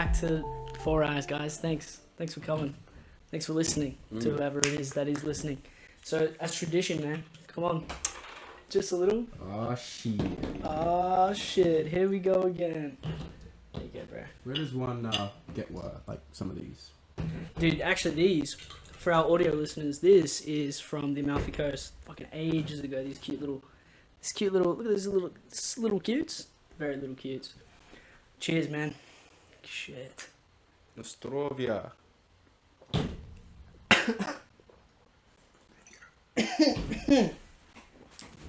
back to 4 Hours, guys. Thanks for coming. Thanks for listening to whoever it is that is listening. So, as tradition, man, come on. Just a little. Oh, shit. Oh, shit. Here we go again. There you go, bro. Where does one get like some of these? Dude, actually, these, for our audio listeners, this is from the Amalfi Coast. Fucking ages ago. These cute little, look at these little cutes. Very little cutes. Cheers, man. Shit. Nostrovia.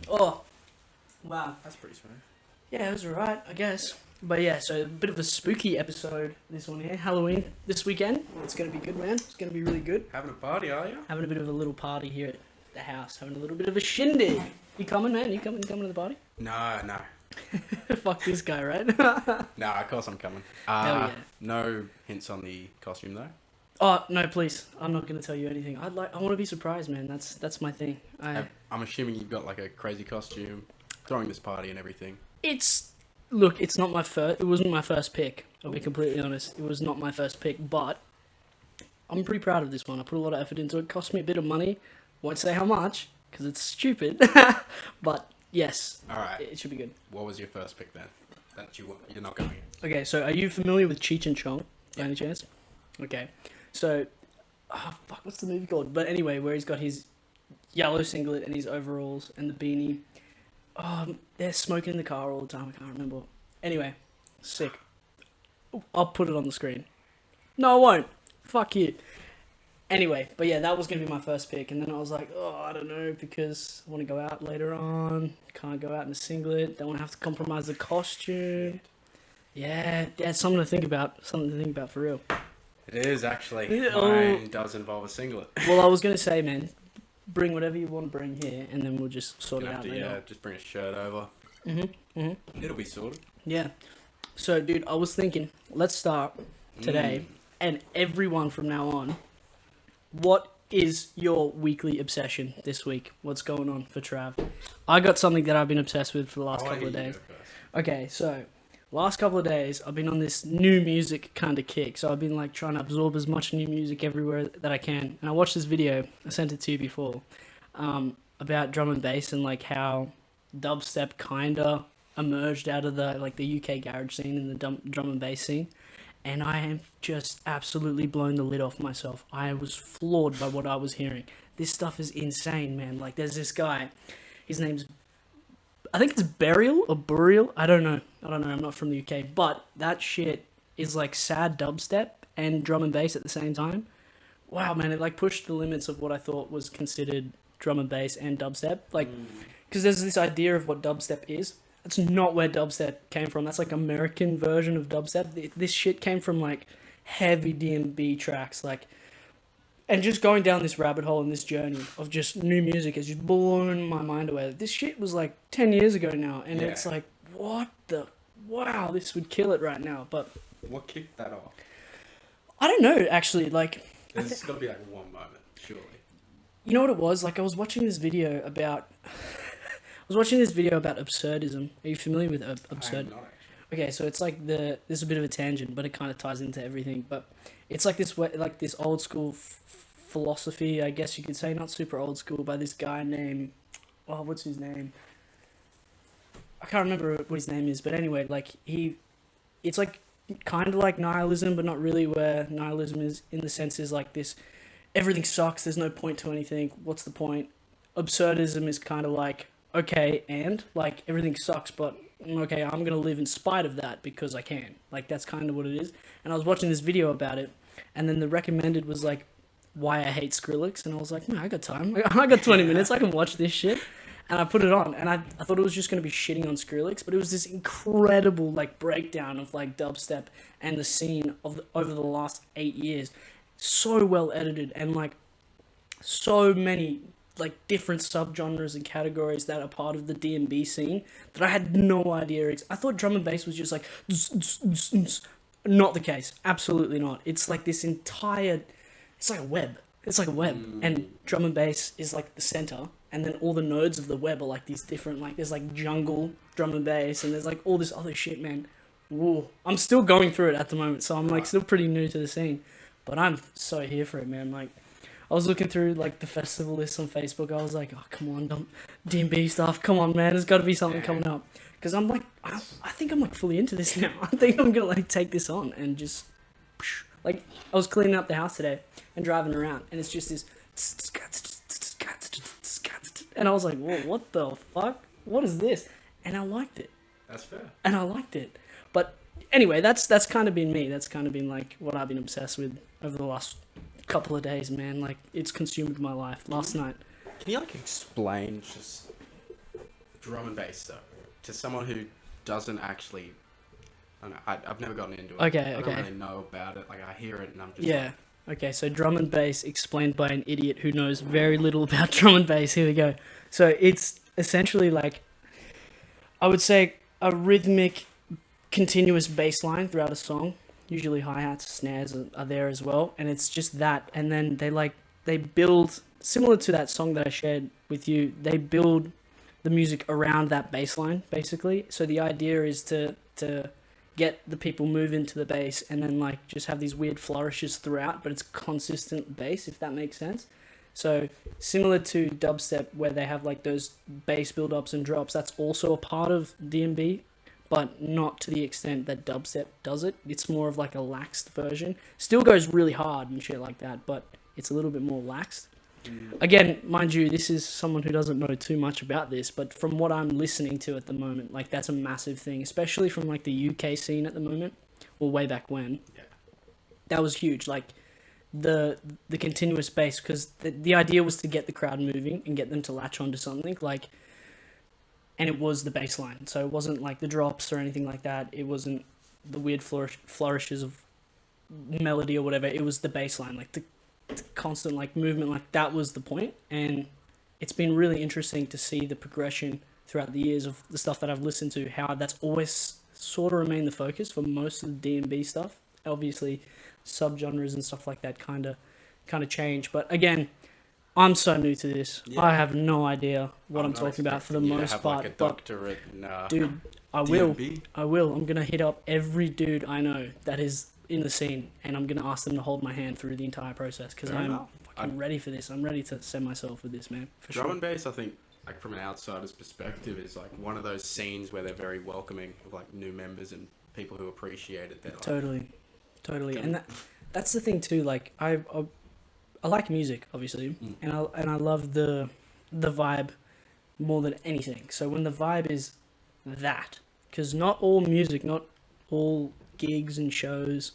Oh, wow. That's pretty smooth. Yeah, it was alright, I guess. But yeah, so a bit of a spooky episode, this one here. Halloween this weekend. It's going to be good, man. It's going to be really good. Having a party, are you? Having a bit of a little party here at the house. Having a little bit of a shindig. You coming, man? You coming to the party? No. Fuck this guy, right? No, of course I'm coming. Hell yeah. No hints on the costume, though? Oh, no, please. I'm not going to tell you anything. I want to be surprised, man. That's my thing. I'm assuming you've got like a crazy costume, throwing this party and everything. Look, it's not my first. It wasn't my first pick. I'll be completely honest. It was not my first pick, but I'm pretty proud of this one. I put a lot of effort into it. It cost me a bit of money. Won't say how much because it's stupid. But yes, all right, it should be good. What was your first pick then? That you're not going. Okay, so are you familiar with Cheech and Chong by any chance? Okay, so what's the movie called? But anyway, where he's got his yellow singlet and his overalls and the beanie. They're smoking in the car all the time. I can't remember. Anyway, sick. I'll put it on the screen. No, I won't. Fuck you. Anyway, but yeah, that was going to be my first pick. And then I was like, I don't know, because I want to go out later on. Can't go out in a singlet. Don't want to have to compromise the costume. Yeah, it's something to think about. Something to think about for real. It is, actually. Mine does involve a singlet. Well, I was going to say, man, bring whatever you want to bring here, and then we'll just sort it out later. Yeah, just bring a shirt over. It'll be sorted. Yeah. So, dude, I was thinking, let's start today, and everyone from now on, what is your weekly obsession this week? What's going on for Trav? I got something that I've been obsessed with for the last couple of days. Okay, so last couple of days, I've been on this new music kind of kick. So I've been like trying to absorb as much new music everywhere that I can. And I watched this video, I sent it to you before, about drum and bass and like how dubstep kinda emerged out of the UK garage scene and the drum and bass scene. And I am just absolutely blown the lid off myself. I was floored by what I was hearing. This stuff is insane, man. Like there's this guy, his name's, I think it's Burial or Burial. I don't know. I'm not from the UK. But that shit is like sad dubstep and drum and bass at the same time. Wow, man. It like pushed the limits of what I thought was considered drum and bass and dubstep. Like, because there's this idea of what dubstep is. That's not where dubstep came from. That's like American version of dubstep. This shit came from like heavy D&B tracks. Like, and just going down this rabbit hole and this journey of just new music has just blown my mind away. This shit was like 10 years ago now. And it's like, wow, this would kill it right now. But what kicked that off? I don't know, actually. Like, there's got to be like one moment, surely. You know what it was? Like, I was watching this video about absurdism. Are you familiar with absurd? I'm not. Okay, so it's like this is a bit of a tangent, but it kind of ties into everything. But it's like this old school philosophy, I guess you could say, not super old school, by this guy named, what's his name? I can't remember what his name is, but anyway, like it's like kind of like nihilism, but not really. Where nihilism is in the sense is like this: everything sucks. There's no point to anything. What's the point? Absurdism is kind of like, okay, and like everything sucks, but okay, I'm gonna live in spite of that because I can. Like that's kind of what it is. And I was watching this video about it, and then the recommended was like why I hate Skrillex, and I was like, I got time. I got 20 minutes. I can watch this shit. And I put it on, and I thought it was just gonna be shitting on Skrillex, but it was this incredible like breakdown of like dubstep and the scene of over the last 8 years. So well edited, and like so many like different subgenres and categories that are part of the D&B scene that I had no idea. I thought drum and bass was just like not the case. Absolutely not. It's like this entire, it's like a web. And drum and bass is like the center, and then all the nodes of the web are like these different, like there's like jungle drum and bass, and there's like all this other shit, man. Whoa. I'm still going through it at the moment, so I'm like Right. still pretty new to the scene. But I'm so here for it, man. Like, I was looking through like the festival list on Facebook. I was like, oh come on, DMB stuff. Come on, man. There's got to be something Yeah. coming up. Because I'm like, I think I'm like fully into this now. I think I'm gonna like take this on and just like I was cleaning up the house today and driving around, and it's just this, and I was like, whoa, what the fuck? What is this? And I liked it. That's fair. And I liked it. But anyway, that's kind of been me. That's kind of been like what I've been obsessed with over the last couple of days, man. Like it's consumed my life. Last night. Can you like explain just drum and bass though to someone who doesn't actually? I don't know, I've never gotten into it. Okay, I okay. don't really know about it. Like I hear it and I'm just Yeah. Okay, so drum and bass explained by an idiot who knows very little about drum and bass. Here we go. So it's essentially like, I would say, a rhythmic, continuous bass line throughout a song. Usually hi-hats, snares are there as well. And it's just that. And then they build, similar to that song that I shared with you, they build the music around that bass line, basically. So the idea is to get the people move into the bass and then like just have these weird flourishes throughout, but it's consistent bass, if that makes sense. So similar to dubstep where they have like those bass build-ups and drops, that's also a part of D&B, but not to the extent that dubstep does it. It's more of like a laxed version. Still goes really hard and shit like that, but it's a little bit more laxed. Again, mind you, this is someone who doesn't know too much about this, but from what I'm listening to at the moment, like that's a massive thing, especially from like the UK scene at the moment, or way back when. Yeah. That was huge. Like the continuous bass, because the idea was to get the crowd moving and get them to latch onto something, like, and it was the bass line. So it wasn't like the drops or anything like that. It wasn't the weird flourishes of melody or whatever. It was the bass line, like the constant like movement. Like that was the point. And it's been really interesting to see the progression throughout the years of the stuff that I've listened to, how that's always sort of remained the focus for most of the D&B stuff. Obviously subgenres and stuff like that kind of change, but again, I'm so new to this. Yeah. I have no idea what I'm not talking about for the expecting you to most have, part. like, a But doctorate in, dude, I will. D&B. I'm gonna hit up every dude I know that is in the scene, and I'm gonna ask them to hold my hand through the entire process because Fair I'm enough. fucking ready for this. I'm ready to send myself with this, man. For Drum sure. and bass, I think, like from an outsider's perspective, is like one of those scenes where they're very welcoming of like new members and people who appreciate it. They're like, Totally, Go. and that's the thing too. Like I like music, obviously, and I love the vibe more than anything. So when the vibe is that, because not all music, not all gigs and shows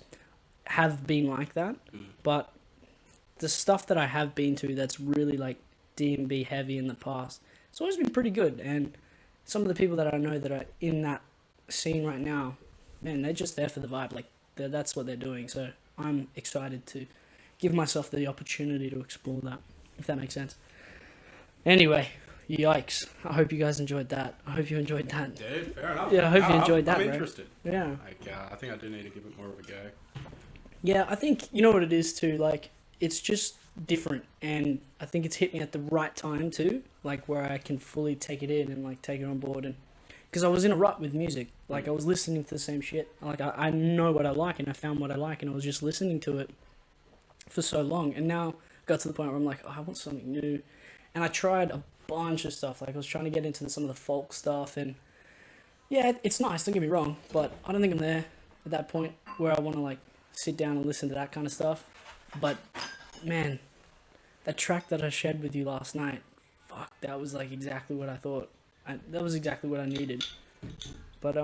have been like that, but the stuff that I have been to that's really like D&B heavy in the past, it's always been pretty good. And some of the people that I know that are in that scene right now, man, they're just there for the vibe. Like that's what they're doing. So I'm excited to give myself the opportunity to explore that, if that makes sense. Anyway, yikes. I hope you guys enjoyed that. I hope you enjoyed that. dude, fair enough. Yeah, I hope you enjoyed that, I'm bro. interested. Yeah. Like, I think I do need to give it more of a go. Yeah, I think, you know what it is too, like, it's just different, and I think it's hit me at the right time too, like, where I can fully take it in and, like, take it on board, and, because I was in a rut with music, like, I was listening to the same shit, like, I know what I like, and I found what I like, and I was just listening to it for so long, and now I got to the point where I'm like, oh, I want something new, and I tried a bunch of stuff, like, I was trying to get into some of the folk stuff, and, yeah, it's nice, don't get me wrong, but I don't think I'm there at that point where I want to, like, sit down and listen to that kind of stuff. But man, that track that I shared with you last night, fuck, that was like exactly what I thought. That was exactly what I needed. But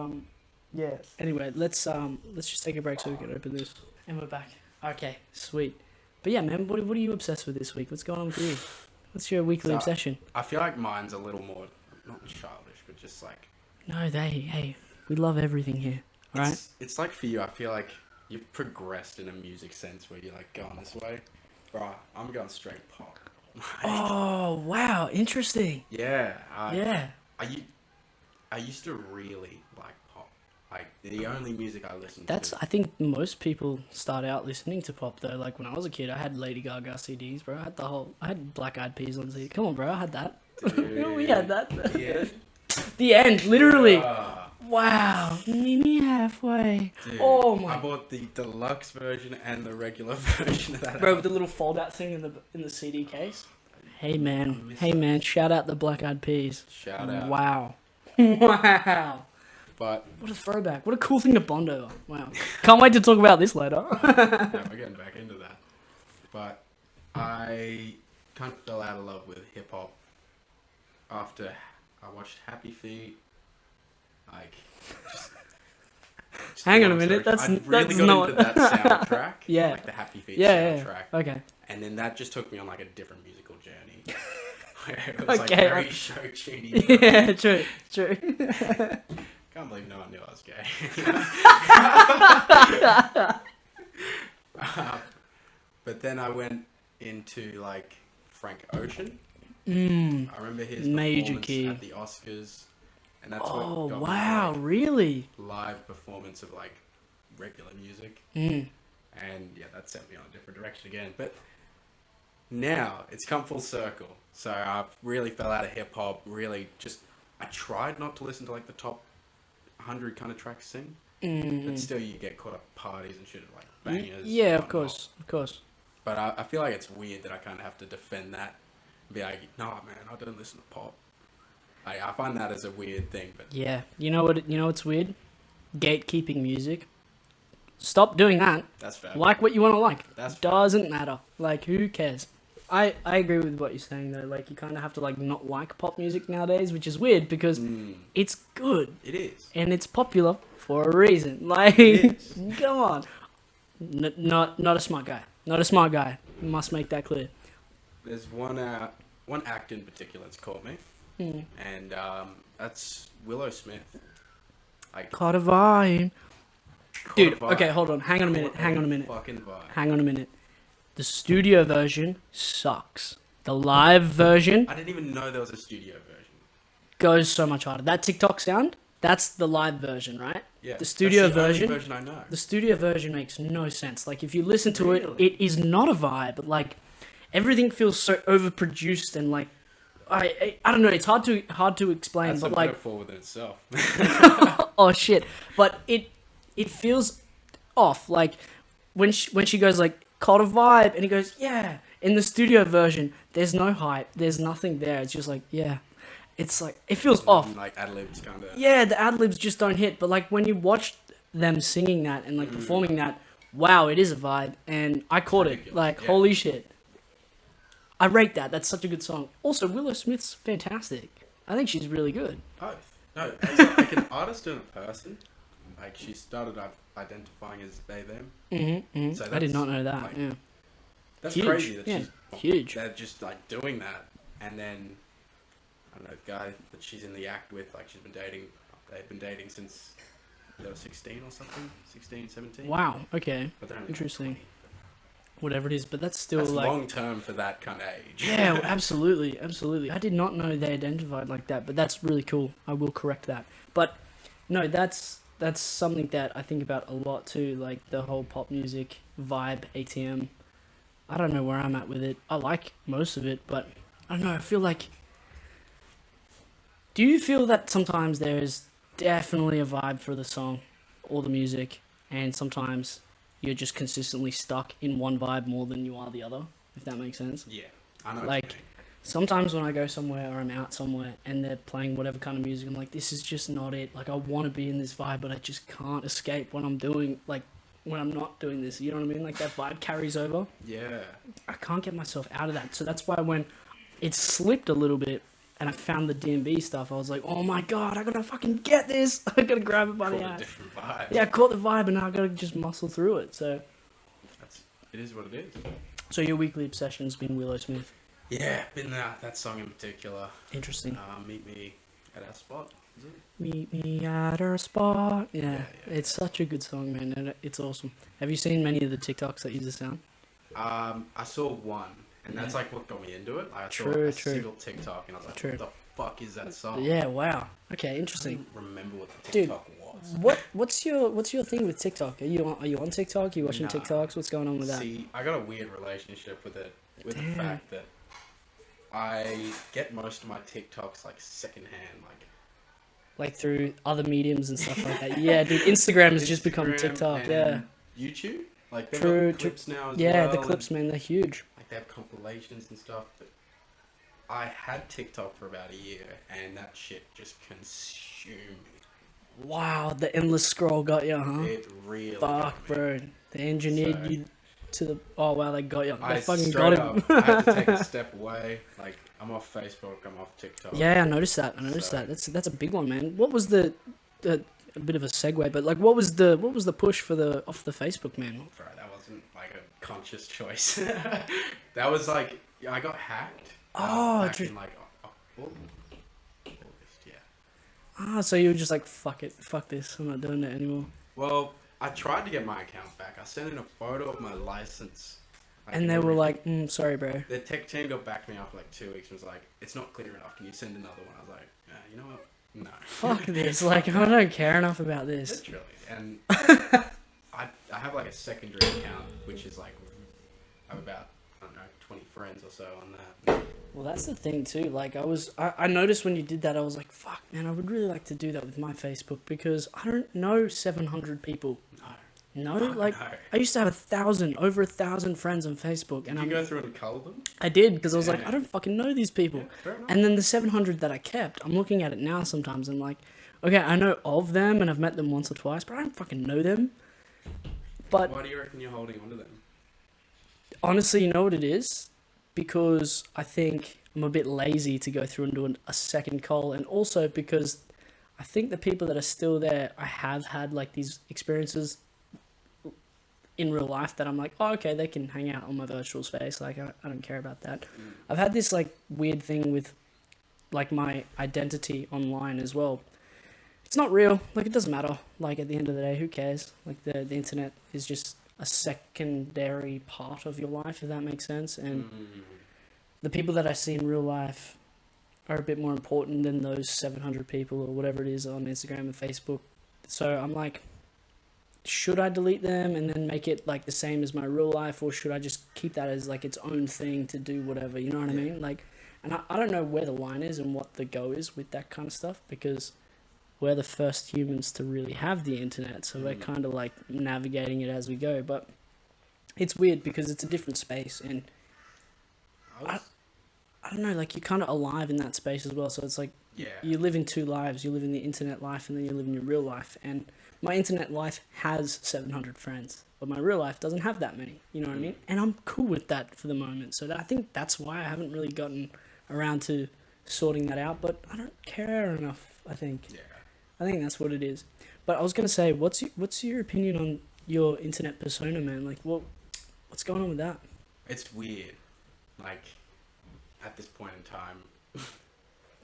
yeah. Anyway, let's just take a break so we can open this. And we're back. Okay, sweet. But yeah, man, what are you obsessed with this week? What's going on with you? What's your weekly So, obsession? I feel like mine's a little more, not childish, but just like... No, hey, we love everything here, right? It's like for you, I feel like you've progressed in a music sense where you're like going this way. Bro, I'm going straight pop. Oh, wow, interesting. Yeah. Yeah. I used to really like pop. Like, the only music I listened That's, to... I think most people start out listening to pop though. Like when I was a kid, I had Lady Gaga CDs, bro. I had Black Eyed Peas on CD. Come on, bro, I had that. We had that. Yeah. The end, literally. Yeah. Wow, meet me halfway. Dude, Oh I my, bought the deluxe version and the regular version of that bro, album. with the little fold-out thing in the CD case. Hey I man, miss hey that. man, shout out the Black Eyed Peas. Shout out. Wow, wow. But What a throwback. What a cool thing to bond over. Wow. Can't wait to talk about this later. no, we're getting back into that. But I kind of fell out of love with hip hop after I watched Happy Feet. Like, just Hang on a long minute, story that's- short, I really that's got not- into that soundtrack. Yeah. Like the Happy Feet Yeah, soundtrack. yeah. Okay. And then that just took me on like a different musical journey. Where it was like Okay, very like- show tuney. Yeah, true, true. Can't believe no one knew I was gay. But then I went into like Frank Ocean. I remember his Major performance key. at the Oscars, and that's Oh, what got wow, me really? like, live performance of like regular music. Mm. And yeah, that sent me on a different direction again. But now it's come full circle. So I really fell out of hip hop. Really, just I tried not to listen to like the top 100 kind of tracks sing. But still, you get caught up at parties and shit like bangers. Yeah, and of whatnot. course, of course. But I feel like it's weird that I kind of have to defend that. And be like, nah, man, I don't listen to pop. Like, I find that as a weird thing. But Yeah, you know what? You know what's weird? Gatekeeping music. Stop doing that. that's fair. Like what you want to like. That's fair. Doesn't matter. Like, who cares? I agree with what you're saying though. Like, you kind of have to like not like pop music nowadays, which is weird because it's good It is. and it's popular for a reason. Like, It is. come on. Not a smart guy. Not a smart guy. Must make that clear. There's one act in particular that's caught me, and that's Willow Smith. Like, Caught a vibe. caught Dude, a vibe. okay, hold on. Hang on a minute. Caught Hang on a minute. Fucking vibe. Hang on a minute. The studio version sucks. The live version I didn't even know there was a studio version. goes so much harder. That TikTok sound, that's the live version, right? Yeah, The studio that's the only version, version I know. the studio version makes no sense. Like, if you listen to Really? it is not a vibe. Like, everything feels so overproduced and like, I don't know. It's hard to explain, That's but a like, metaphor within itself. oh shit. But it feels off. Like when she goes like caught a vibe and he goes yeah. In the studio version, there's no hype. There's nothing there. It's just like yeah. It's like it feels off. Like ad libs kind of. Yeah, the ad libs just don't hit. But like when you watch them singing that and like performing that, wow, it is a vibe. And I caught it. Ridiculous, Like yeah. holy shit. I rate that. That's such a good song. Also, Willow Smith's fantastic. I think she's really good. Both. No, as like an artist and a person. Like she started identifying as they them. Mm-hmm, So I did that's, not know that. like, Yeah. That's Huge, crazy that yeah, she's huge. They're just like doing that, and then I don't know the guy that she's in the act with. Like she's been dating. They've been dating since they were 16 or something. 16, 17. Wow. Okay. But they're only Interesting. 20. Whatever it is, but that's still That's like. long term for that kind of age. Yeah, absolutely, absolutely. I did not know they identified like that, but that's really cool. I will correct that. But no, that's something that I think about a lot too, like the whole pop music vibe, ATM. I don't know where I'm at with it. I like most of it, but I don't know. I feel like. Do you feel that sometimes there's definitely a vibe for the song or the music, and sometimes you're just consistently stuck in one vibe more than you are the other, if that makes sense? Yeah, I know. what Like, you mean. sometimes when I go somewhere or I'm out somewhere and they're playing whatever kind of music, I'm like, this is just not it. Like, I want to be in this vibe, but I just can't escape when I'm doing, like, when I'm not doing this. You know what I mean? Like, that vibe carries over. Yeah. I can't get myself out of that. So that's why when it slipped a little bit and I found the D&B stuff, I was like, oh my God, I gotta fucking get this. I gotta grab it by Called the a ass. different vibe. Yeah, I caught the vibe and now I gotta just muscle through it. So It is what it is. your weekly obsession's been Willow Smith. Yeah, been that song in particular. Interesting. Meet me at our spot. Is it? Meet me at our spot. Yeah, Yeah. it's such a good song, man. And it's awesome. Have you seen many of the TikToks that use the sound? I saw one, and that's like what got me into it. Like, I saw True, a true. single TikTok, and I was like, True. what the fuck is that song? Yeah, wow. Okay, I interesting. don't remember what the Dude, TikTok was. What's your thing with TikTok? Are you on TikTok? Are you watching Nah. TikToks? What's going on with that? See, I got a weird relationship with it, with Damn. the fact that I get most of my TikToks like secondhand. Like, like through other mediums and stuff like that. Yeah, dude, Instagram has just become Instagram TikTok. and Yeah, YouTube. Like they've true. got clips now as Yeah, well. the clips, man, they're huge. Like they have compilations and stuff. But I had TikTok for about a year, and that shit just consumed me. Wow, the endless scroll got you, huh? It really Fuck, got me. bro. They engineered So- you to the. Oh wow, they got you. They I fucking straight got him. up, I had to take a step away. Like I'm off Facebook, I'm off TikTok. Yeah, I noticed that. So- That's a big one, man. What was the a bit of a segue, but like, what was the push for the off the Facebook, man? Bro, that wasn't like a conscious choice. That was like I got hacked. Oh, back true. in like August, yeah. Ah, so you were just like, fuck it, fuck this, I'm not doing it anymore. Well, I tried to get my account back. I sent in a photo of my license. like, And they were everything. like, sorry, bro. The tech team got back to me after like 2 weeks and was like, it's not clear enough. Can you send another one? I was like, you know what? No. Fuck this. Like, I don't care enough about this. Literally. And I have like a secondary account, which is like, I have about, I don't know, 20 friends or so on that. Well, that's the thing too. Like, I noticed when you did that, I was like, fuck, man, I would really like to do that with my Facebook because I don't know 700 people. No, Fuck like, no. I used to have over 1,000 friends on Facebook, and Did you go through and cull them? I did because I was like, Yeah. I don't fucking know these people. Yeah, fair enough. And then the 700 that I kept, I'm looking at it now sometimes. I'm like, okay, I know of them and I've met them once or twice, but I don't fucking know them. But Why do you reckon you're holding on to them? honestly, you know what it is? Because I think I'm a bit lazy to go through and do a second call. And also because I think the people that are still there, I have had like these experiences in real life that I'm like, oh, okay, they can hang out on my virtual space. Like, I don't care about that. I've had this like weird thing with like my identity online as well. It's not real. Like, it doesn't matter. Like, at the end of the day, who cares? Like, the internet is just a secondary part of your life, if that makes sense. And the people that I see in real life are a bit more important than those 700 people or whatever it is on Instagram and Facebook. So I'm like, should I delete them and then make it like the same as my real life, or should I just keep that as like its own thing to do whatever, you know what I mean? Like, and I don't know where the line is and what the go is with that kind of stuff, because we're the first humans to really have the internet, so we're kind of like navigating it as we go. But it's weird because it's a different space, and I don't know, like, you're kind of alive in that space as well. So it's like, Yeah. you live in two lives. You live in the internet life, and then you live in your real life. And my internet life has 700 friends, but my real life doesn't have that many. You know what I mean? And I'm cool with that for the moment. So I think that's why I haven't really gotten around to sorting that out. But I don't care enough, I think. Yeah. I think that's what it is. But I was gonna say, what's your opinion on your internet persona, man? Like, what's going on with that? It's weird. Like, at this point in time,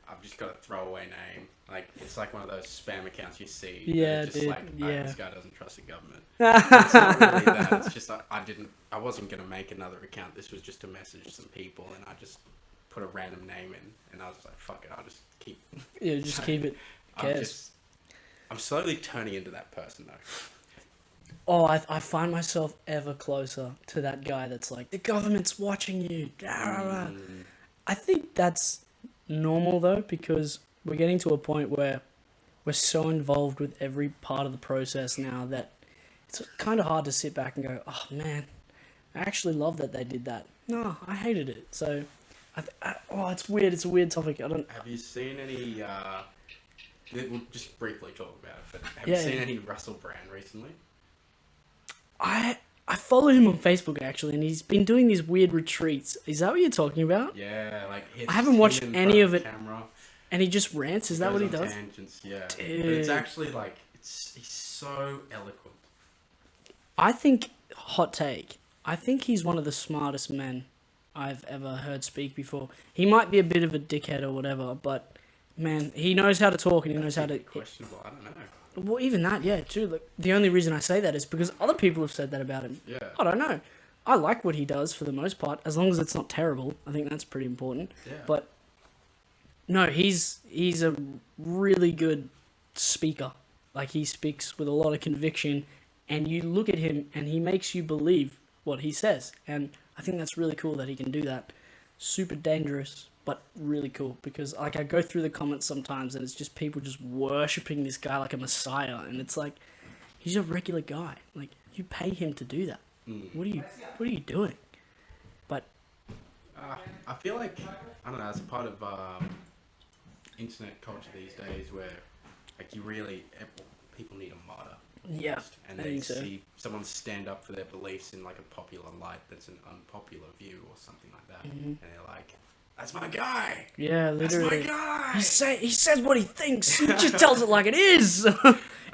I've just got a throwaway name. Like, it's like one of those spam accounts you see. that are Yeah, just dude, like, yeah. this guy doesn't trust the government. It's not really that. It's just like, I wasn't going to make another account. This was just to message some people, and I just put a random name in, and I was like, fuck it, I'll just keep... Yeah, just keep it. I'm slowly turning into that person, though. Oh, I find myself ever closer to that guy that's like, the government's watching you. I think that's normal, though, because we're getting to a point where we're so involved with every part of the process now that it's kind of hard to sit back and go, oh, man, I actually love that they did that. No, I hated it. So, it's weird. It's a weird topic. Have you seen any... we'll just briefly talk about it, but have Yeah, you seen yeah. any Russell Brand recently? I follow him on Facebook, actually, and he's been doing these weird retreats. Is that what you're talking about? Yeah, like... I haven't watched him in any front of it. Camera. And he just rants? Is that what he Goes on does? Tangents, yeah. Dude. But it's actually like he's so eloquent. I think, hot take, I think he's one of the smartest men I've ever heard speak before. He might be a bit of a dickhead or whatever, but man, he knows how to talk and he knows how to... Questionable, I don't know. Well, even that, yeah, true. Look, the only reason I say that is because other people have said that about him. Yeah. I don't know. I like what he does for the most part, as long as it's not terrible. I think that's pretty important. Yeah. But no, he's a really good speaker. Like, he speaks with a lot of conviction, and you look at him and he makes you believe what he says. And I think that's really cool that he can do that. super dangerous, but really cool because like I go through the comments sometimes and it's just people just worshipping this guy like a messiah, and it's like he's a regular guy. Like you pay him to do that. What are you doing? But I feel like, I don't know, as a part of internet culture these days where like people need a martyr. yeah, And I they think so. see someone stand up for their beliefs in like a popular light that's an unpopular view or something like that. And they're like, that's my guy! Yeah, That's literally. my guy! He says what he thinks. He just tells it like it is.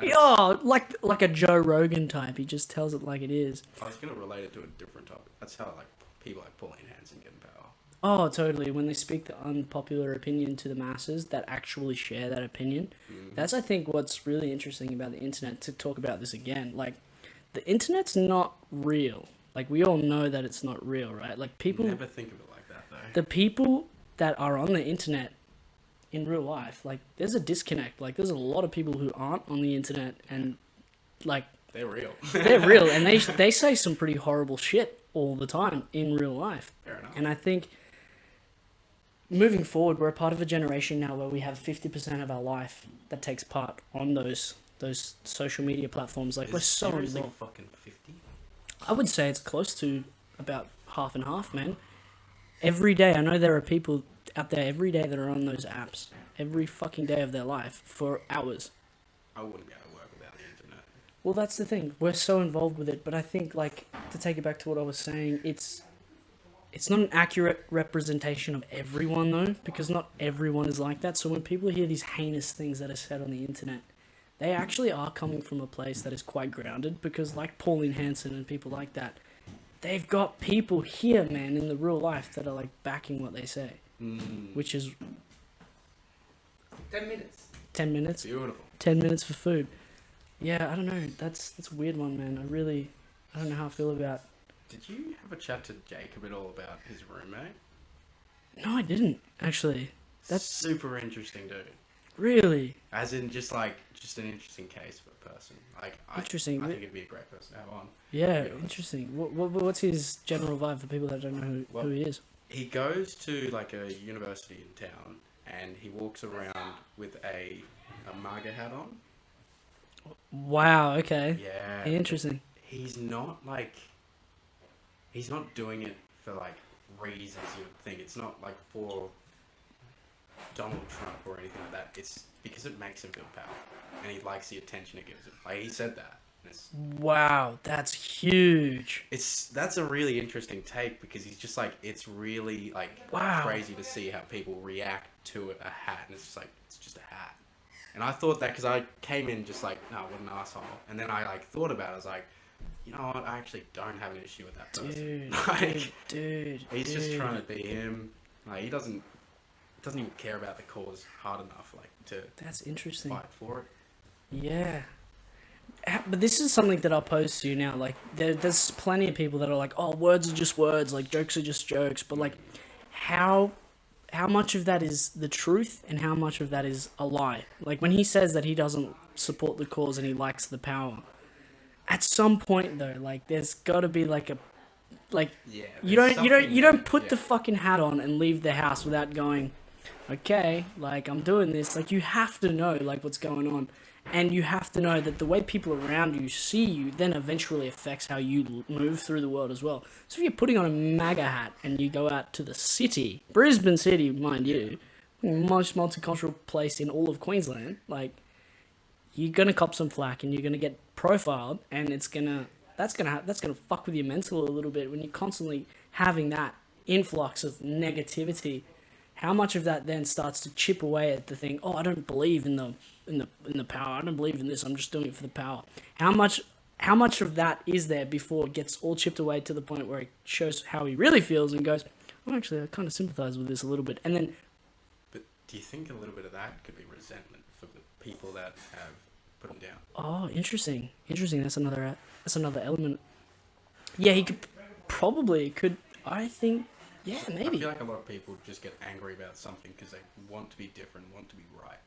Oh, like a Joe Rogan type. He just tells it like it is. I was going to relate it to a different topic. That's how like people like Pauline Hanson get in power. Oh, totally. When they speak the unpopular opinion to the masses that actually share that opinion. That's, I think, what's really interesting about the internet, to talk about this again. Like, the internet's not real. Like, we all know that it's not real, right? Like, people... Never think of it like that, though. The people that are on the internet in real life, like, there's a disconnect. Like, there's a lot of people who aren't on the internet and, like... They're real. They're real, and they say some pretty horrible shit all the time in real life. Fair enough. And I think... moving forward, we're a part of a generation now where we have 50% of our life that takes part on those social media platforms. Like, we're so seriously involved. fucking 50? I would say it's close to about half and half, man. Every day, I know there are people out there every day that are on those apps. Every fucking day of their life for hours. I wouldn't be able to work without the internet. Well, that's the thing. We're so involved with it, but I think, like, to take it back to what I was saying, it's not an accurate representation of everyone, though, because not everyone is like that. So when people hear these heinous things that are said on the internet, they actually are coming from a place that is quite grounded, because like Pauline Hanson and people like that, they've got people here, man, in the real life that are like backing what they say, which is 10 minutes. 10 minutes. Beautiful. 10 minutes for food. Yeah, I don't know. That's a weird one, man. I don't know how I feel about... Did you have a chat to Jacob at all about his roommate? No, I didn't, actually. That's super interesting, dude. Really? As in, just an interesting case of a person. Like, Interesting. I think it'd be a great person to have on. Yeah, to be honest. interesting. What's his general vibe for people that don't know who he is? He goes to like a university in town, and he walks around with a MAGA hat on. Wow, okay. Yeah. Interesting. He's not doing it for like reasons you would think. It's not like for Donald Trump or anything like that. It's because it makes him feel powerful, and he likes the attention it gives him. Like, he said that. Wow, that's huge. That's a really interesting take, because he's just like, it's really like crazy to see how people react to a hat, and it's just like, it's just a hat. And I thought that, because I came in just like, no, what an asshole. And then I like thought about it. I was like, you know what? I actually don't have an issue with that person. Dude. He's just trying to be him. Like, he doesn't even care about the cause hard enough, like, to That's interesting. fight for it. Yeah. But this is something that I'll pose to you now. Like, there's plenty of people that are like, oh, words are just words. Like, jokes are just jokes. But, like, how much of that is the truth and how much of that is a lie? Like, when he says that he doesn't support the cause and he likes the power, at some point, though, like, there's got to be, like, Yeah, you don't put the fucking hat on and leave the house without going, okay, like, I'm doing this. Like, you have to know, like, what's going on. And you have to know that the way people around you see you then eventually affects how you move through the world as well. So if you're putting on a MAGA hat and you go out to the city, Brisbane City, mind you, most multicultural place in all of Queensland, like, you're gonna cop some flack and you're gonna get profiled, and that's gonna fuck with your mental a little bit when you're constantly having that influx of negativity. How much of that then starts to chip away at the thing? Oh, I don't believe in the power. I don't believe in this. I'm just doing it for the power. How much of that is there before it gets all chipped away to the point where it shows how he really feels and goes, oh, actually, I kind of sympathize with this a little bit. And then, but do you think a little bit of that could be resentment for the people that have put him down? oh, interesting. That's another element. Yeah, he could. I think. Yeah, maybe. I feel like a lot of people just get angry about something because they want to be different, want to be right.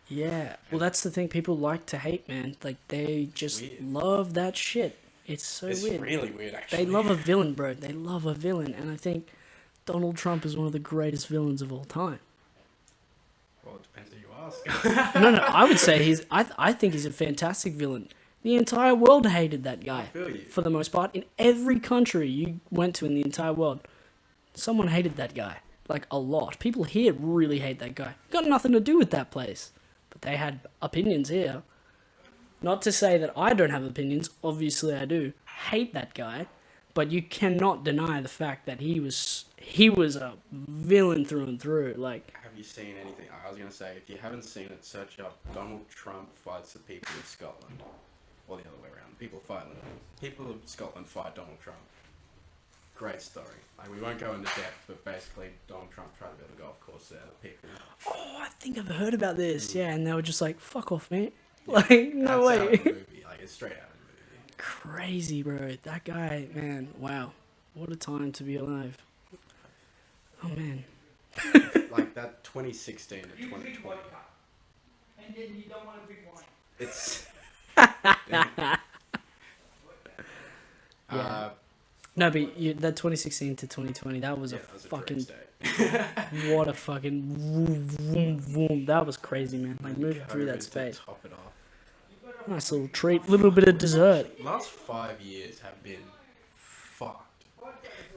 Yeah, well, that's the thing. People like to hate, man. Like, they just love that shit. It's so weird. It's really weird, actually. They love a villain, bro. They love a villain. And I think Donald Trump is one of the greatest villains of all time. Well, it depends who you ask. No, I would say I think he's a fantastic villain. The entire world hated that guy. I feel you. For the most part. In every country you went to in the entire world, someone hated that guy. Like, a lot. People here really hate that guy. Got nothing to do with that place. But they had opinions here. Not to say that I don't have opinions. Obviously I do. Hate that guy. But you cannot deny the fact that he was a villain through and through. Like, Have you seen anything? I was going to say, if you haven't seen it, search up Donald Trump fights the people of Scotland. Or the other way around. People of Scotland fight Donald Trump. Great story. Like, we won't go into depth, but basically Donald Trump tried to build a golf course there. The people. oh, I think I've heard about this. Yeah, and they were just like, fuck off, mate. Yeah, Like, no that's out of way. the movie. Like, it's straight out of the movie. Crazy, bro. That guy, man. Wow. What a time to be alive. Oh, man. Like that 2016 to 2020. And then you don't want a big one. It's. Yeah. No, but that 2016 to 2020, that was Yeah, a that was a fucking... dream state. What a fucking... Vroom, vroom, vroom. That was crazy, man. Like, moving through that COVID to space. top it off. Nice little treat. Little bit of dessert. Last 5 years have been fucked.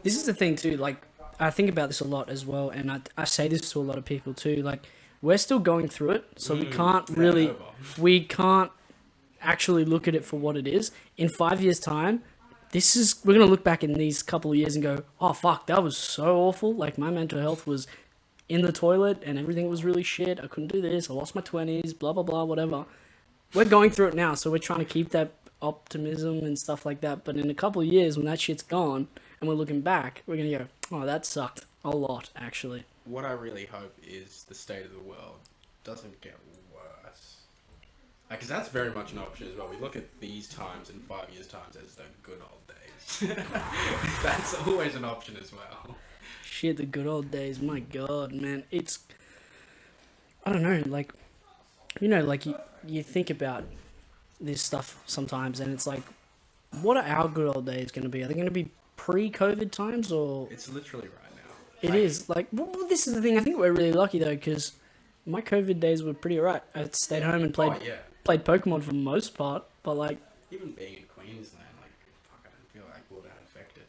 This is the thing, too. Like, I think about this a lot as well, and I say this to a lot of people, too. Like, we're still going through it, so we can't really... over. We can't actually look at it for what it is. In 5 years' time... we're going to look back in these couple of years and go, oh, fuck, that was so awful. Like, my mental health was in the toilet and everything was really shit. I couldn't do this. I lost my 20s, blah, blah, blah, whatever. We're going through it now, so we're trying to keep that optimism and stuff like that. But in a couple of years, when that shit's gone and we're looking back, we're going to go, oh, that sucked a lot, actually. What I really hope is the state of the world doesn't get worse. Because that's very much an option as well. We look at these times in 5 years' times as the good old days. That's always an option as well. Shit, the good old days. My God, man. It's... I don't know, like... You know, like, you think about this stuff sometimes, and it's like, what are our good old days going to be? Are they going to be pre-COVID times, or... It's literally right now. It is. Like, well, this is the thing. I think we're really lucky, though, because my COVID days were pretty alright. I stayed home and played Pokemon for the most part, but, like... Even being in Queensland, like, fuck, I don't feel like we're that affected.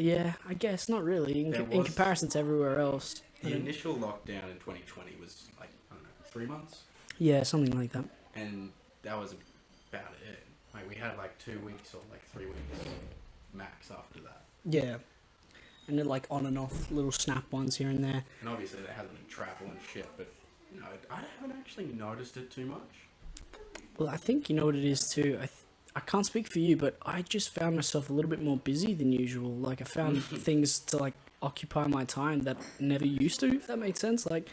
Yeah, I guess not really, in comparison to everywhere else. The initial lockdown in 2020 was, like, I don't know, 3 months? Yeah, something like that. And that was about it. Like, we had, like, 2 weeks or, like, 3 weeks max after that. Yeah. And then, like, on and off little snap ones here and there. And obviously there hasn't been travel and shit, but, you know, I haven't actually noticed it too much. Well, I think you know what it is too. I can't speak for you, but I just found myself a little bit more busy than usual. Like, I found things to, like, occupy my time that never used to, if that makes sense. Like,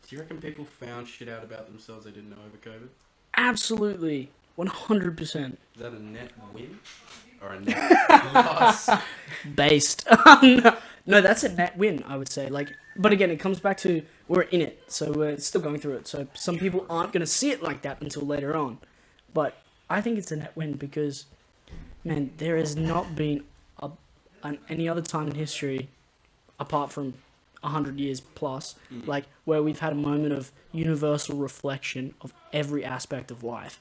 do you reckon people found shit out about themselves they didn't know over COVID? Absolutely. 100%. Is that a net win? Or a net loss? Based. No, that's a net win, I would say. Like, but again, it comes back to we're in it, so we're still going through it. So some people aren't going to see it like that until later on. But I think it's a net win because, man, there has not been any other time in history, apart from 100 years plus, like, where we've had a moment of universal reflection of every aspect of life.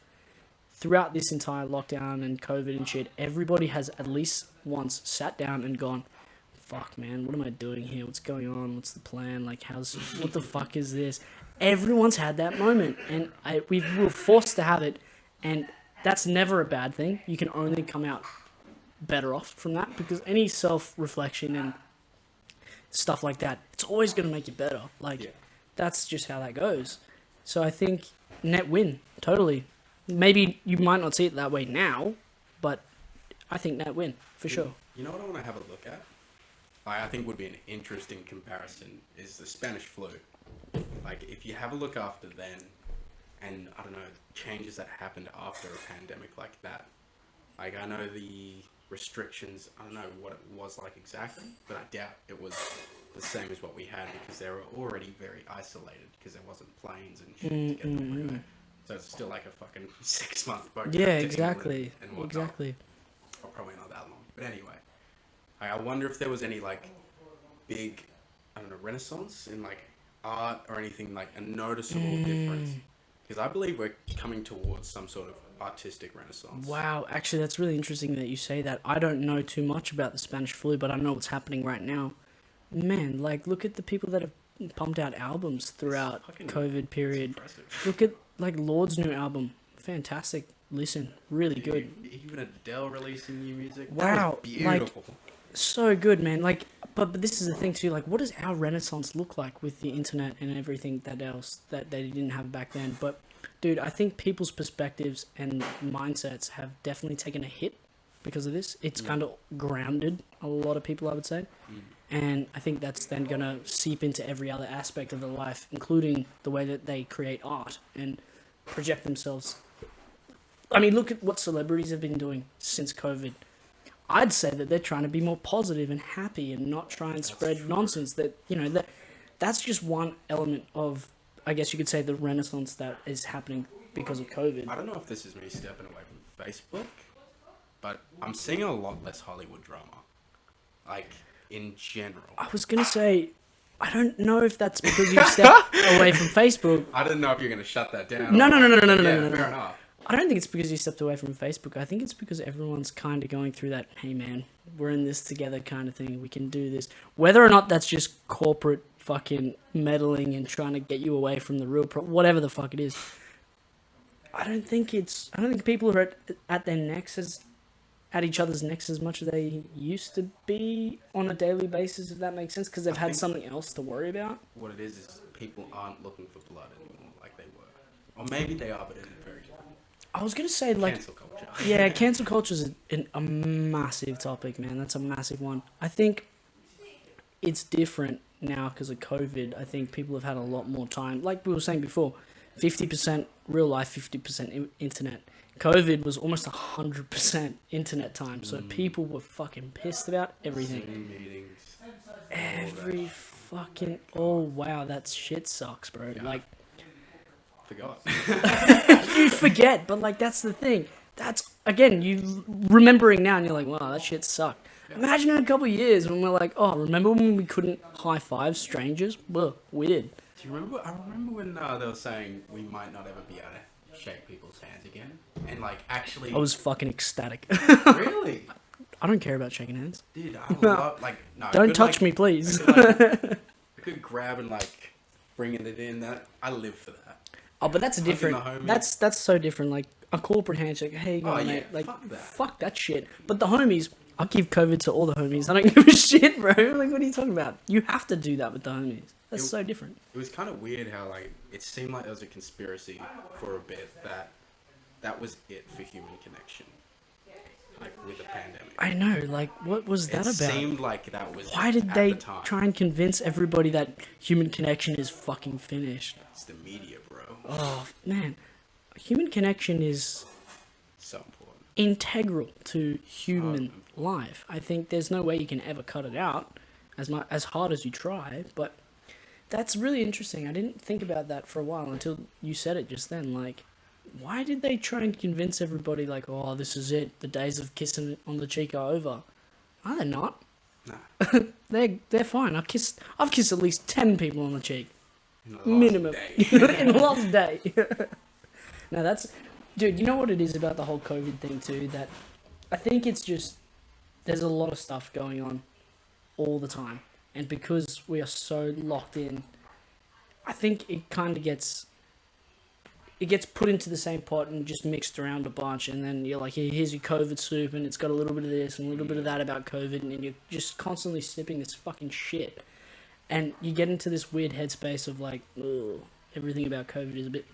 Throughout this entire lockdown and COVID and shit, everybody has at least once sat down and gone, fuck, man, what am I doing here? What's going on? What's the plan? Like, what the fuck is this? Everyone's had that moment, and we were forced to have it, and that's never a bad thing. You can only come out better off from that, because any self-reflection and stuff like that, it's always going to make you better. Like, that's just how that goes. So I think net win, totally. Maybe you might not see it that way now, but I think net win, for sure. You know what I want to have a look at? I think would be an interesting comparison is the Spanish flu. Like, if you have a look after then, and, I don't know, changes that happened after a pandemic like that. Like, I know the restrictions, I don't know what it was like exactly, but I doubt it was the same as what we had because they were already very isolated because there wasn't planes and shit to get them everywhere. So it's still like a fucking 6-month boat. Yeah, exactly. And whatnot. Exactly. Or probably not that long. But anyway, I wonder if there was any, like, big, I don't know, renaissance in like art or anything, like a noticeable difference? Because I believe we're coming towards some sort of artistic renaissance. Wow, actually, that's really interesting that you say that. I don't know too much about the Spanish flu, but I know what's happening right now. Man, like, look at the people that have pumped out albums throughout Fucking- COVID period. Impressive. Look at, like, Lord's new album. Fantastic. Listen, really good. Even Adele releasing new music. Wow, That was beautiful. So good, man. Like, but this is the thing too. Like, what does our renaissance look like with the internet and everything that else that they didn't have back then? But, dude, I think people's perspectives and mindsets have definitely taken a hit because of this. It's kind of grounded a lot of people, I would say, and I think that's then gonna seep into every other aspect of their life, including the way that they create art and project themselves. I mean, look at what celebrities have been doing since COVID. I'd say that they're trying to be more positive and happy and not try and spread nonsense. That, you know, that's just one element of, I guess you could say, the renaissance that is happening because of COVID. I don't know if this is me stepping away from Facebook, but I'm seeing a lot less Hollywood drama. Like, in general. I was going to say, I don't know if that's because you've stepped away from Facebook. I didn't know if you're going to shut that down. No. Fair enough. I don't think it's because you stepped away from Facebook. I think it's because everyone's kind of going through that, hey man, we're in this together kind of thing. We can do this. Whether or not that's just corporate fucking meddling and trying to get you away from the real whatever the fuck it is. I don't think people are at their necks at each other's necks as much as they used to be on a daily basis, if that makes sense, because they've had something else to worry about. What it is people aren't looking for blood anymore like they were. Or maybe they are, but in a very different. I was going to say, like... Cancel culture. Yeah, cancel culture is a massive topic, man. That's a massive one. I think it's different now because of COVID. I think people have had a lot more time. Like we were saying before, 50% real life, 50% internet. COVID was almost 100% internet time. So people were fucking pissed about everything. Zoom meetings. Every fucking... Oh, wow, that shit sucks, bro. Yeah. Like... Forgot. You forget, but like that's the thing. That's again, you remembering now, and you're like, wow, that shit sucked. Yeah. Imagine in a couple of years when we're like, oh, remember when we couldn't high five strangers? Well, we did. Do you remember? I remember when they were saying we might not ever be able to shake people's hands again, and like actually. I was fucking ecstatic. Really? I don't care about shaking hands. Dude, I love like no. Don't touch me, please. I could grab and like bringing it in. That I live for that. Oh, but that's a different. That's so different. Like a corporate handshake. Hey, you got mate. Like fuck that shit. But the homies, I'll give COVID to all the homies. I don't give a shit, bro. Like, what are you talking about? You have to do that with the homies. That's so different. It was kind of weird how like it seemed like there was a conspiracy for a bit that was it for human connection. Like with the pandemic. I know. Like, what was that about? It seemed like that was. Why did they try and convince everybody that human connection is fucking finished? It's the media, bro. Oh man, human connection is so important, integral to human life. I think there's no way you can ever cut it out, as hard as you try. But that's really interesting. I didn't think about that for a while until you said it just then. Like, why did they try and convince everybody like, oh, this is it, the days of kissing on the cheek are over? Are they not? Nah. they're fine. I've kissed at least 10 people on the cheek. Minimum. In the last day. Now that's... Dude, you know what it is about the whole COVID thing too? That I think it's just... There's a lot of stuff going on all the time. And because we are so locked in, I think it kind of gets... It gets put into the same pot and just mixed around a bunch. And then you're like, here's your COVID soup and it's got a little bit of this and a little bit of that about COVID. And you're just constantly sipping this fucking shit. And you get into this weird headspace of like, ugh, everything about COVID is a bit...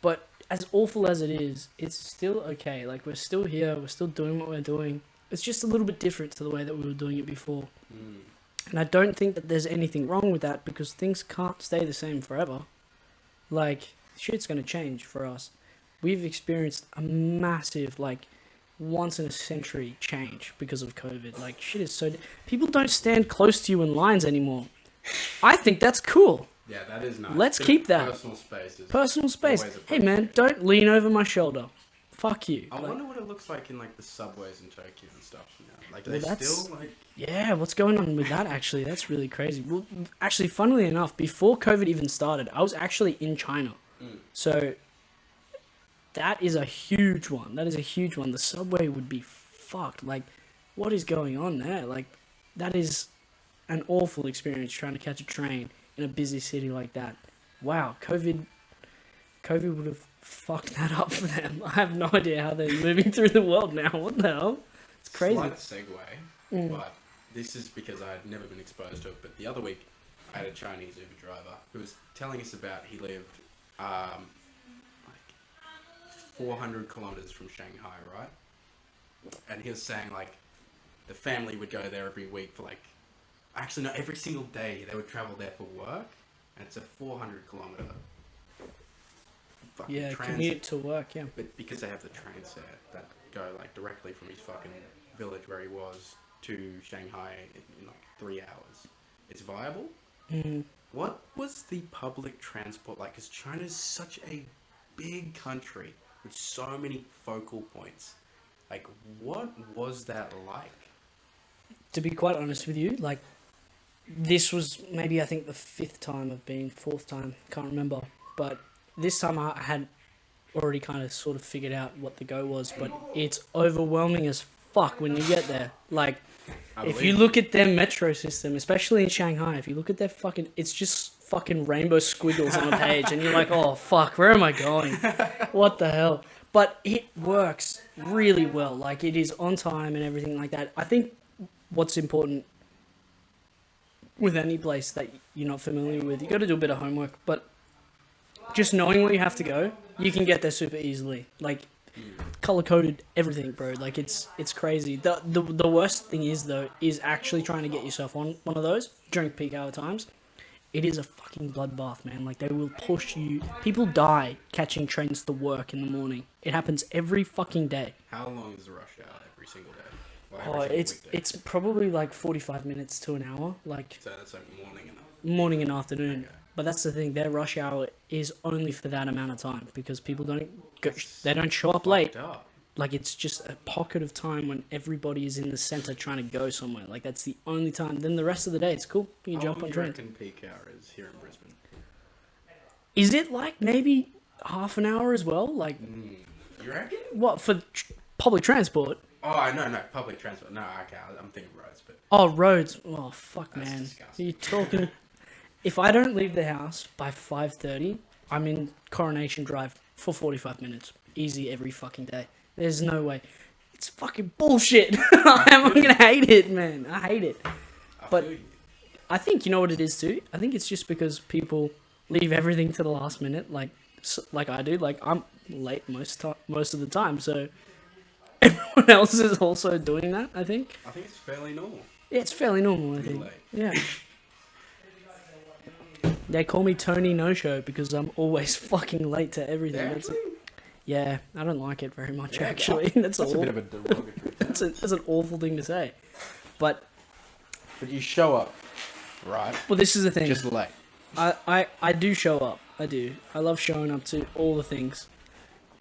But as awful as it is, it's still okay. Like, we're still here. We're still doing what we're doing. It's just a little bit different to the way that we were doing it before. And I don't think that there's anything wrong with that because things can't stay the same forever. Like, shit's going to change for us. We've experienced a massive, like, once-in-a-century change because of COVID. Like, shit is so... People don't stand close to you in lines anymore. I think that's cool. Yeah, that is nice. Let's keep that. Personal space. Personal space. Hey, man, don't lean over my shoulder. fuck you. I Like, wonder what it looks like in like the subways in Tokyo and stuff now. Like, do Well, they that's- still like? yeah, what's going on with that? Actually, that's really crazy. Well, actually, funnily enough, before COVID even started, I was actually in China, so that is a huge one. That is a huge one. The subway would be fucked. Like, what is going on there? Like, that is an awful experience trying to catch a train in a busy city like that. Wow, COVID would have fucked that up for them. I have no idea how they're moving through the world now. What the hell? It's crazy. Slight segue, but this is because I had never been exposed to it. But the other week, I had a Chinese Uber driver who was telling us about he lived like 400 kilometers from Shanghai, right? And he was saying like the family would go there every week for like, actually no, every single day they would travel there for work, and it's a 400 kilometer fucking Yeah, transit. commute to work, yeah. But because they have the trains there that go like directly from his fucking village where he was to Shanghai in like 3 hours, it's viable. What was the public transport like? Because China's such a big country with so many focal points. Like, what was that like? To be quite honest with you, like, this was maybe I think the fourth time, can't remember. But this time I had already kind of sort of figured out what the go was, but it's overwhelming as fuck when you get there. Like, if you look at their metro system, especially in Shanghai, if you look at their fucking, it's just fucking rainbow squiggles on a page, and you're like, oh fuck, where am I going? What the hell? But it works really well. Like, it is on time and everything like that. I think what's important with any place that you're not familiar with, you got to do a bit of homework, but just knowing where you have to go, you can get there super easily. Like, color coded everything, bro. Like, it's crazy. The worst thing is though is actually trying to get yourself on one of those during peak hour times. It is a fucking bloodbath, man. Like, they will push you. People die catching trains to work in the morning. It happens every fucking day. How long is the rush hour every single day? Well, Oh, every single it's weekday? it's probably like 45 minutes to an hour, like So that's like morning enough. morning and afternoon. Okay. But that's the thing. Their rush hour is only for that amount of time because people don't go. They don't show up late. Fucked up. Like, it's just a pocket of time when everybody is in the center trying to go somewhere. Like, that's the only time. Then the rest of the day, it's cool. You can How jump long on do you trains. reckon peak hour is here in Brisbane? Is it like maybe half an hour as well? Like, You reckon? what, for public transport? Oh, no, public transport. No, okay, I'm thinking roads, but Oh, roads. Oh, fuck, That's man. disgusting. You're talking. If I don't leave the house by 5:30, I'm in Coronation Drive for 45 minutes. Easy every fucking day. There's no way. It's fucking bullshit. I'm gonna hate it, man. I hate it. But feel you. I think you know what it is too. I think it's just because people leave everything to the last minute, like I do. Like, I'm late most of the time, so everyone else is also doing that. I think. I think it's fairly normal. Yeah, it's fairly normal. I Be think. late. Yeah. They call me Tony No Show because I'm always fucking late to everything. That's it. Yeah, I don't like it very much, Yeah, actually. That's a bit awful. of a derogatory term. That's an awful thing to say. But But you show up, right? well, this is the thing. Just late. I do show up. I do. I love showing up to all the things.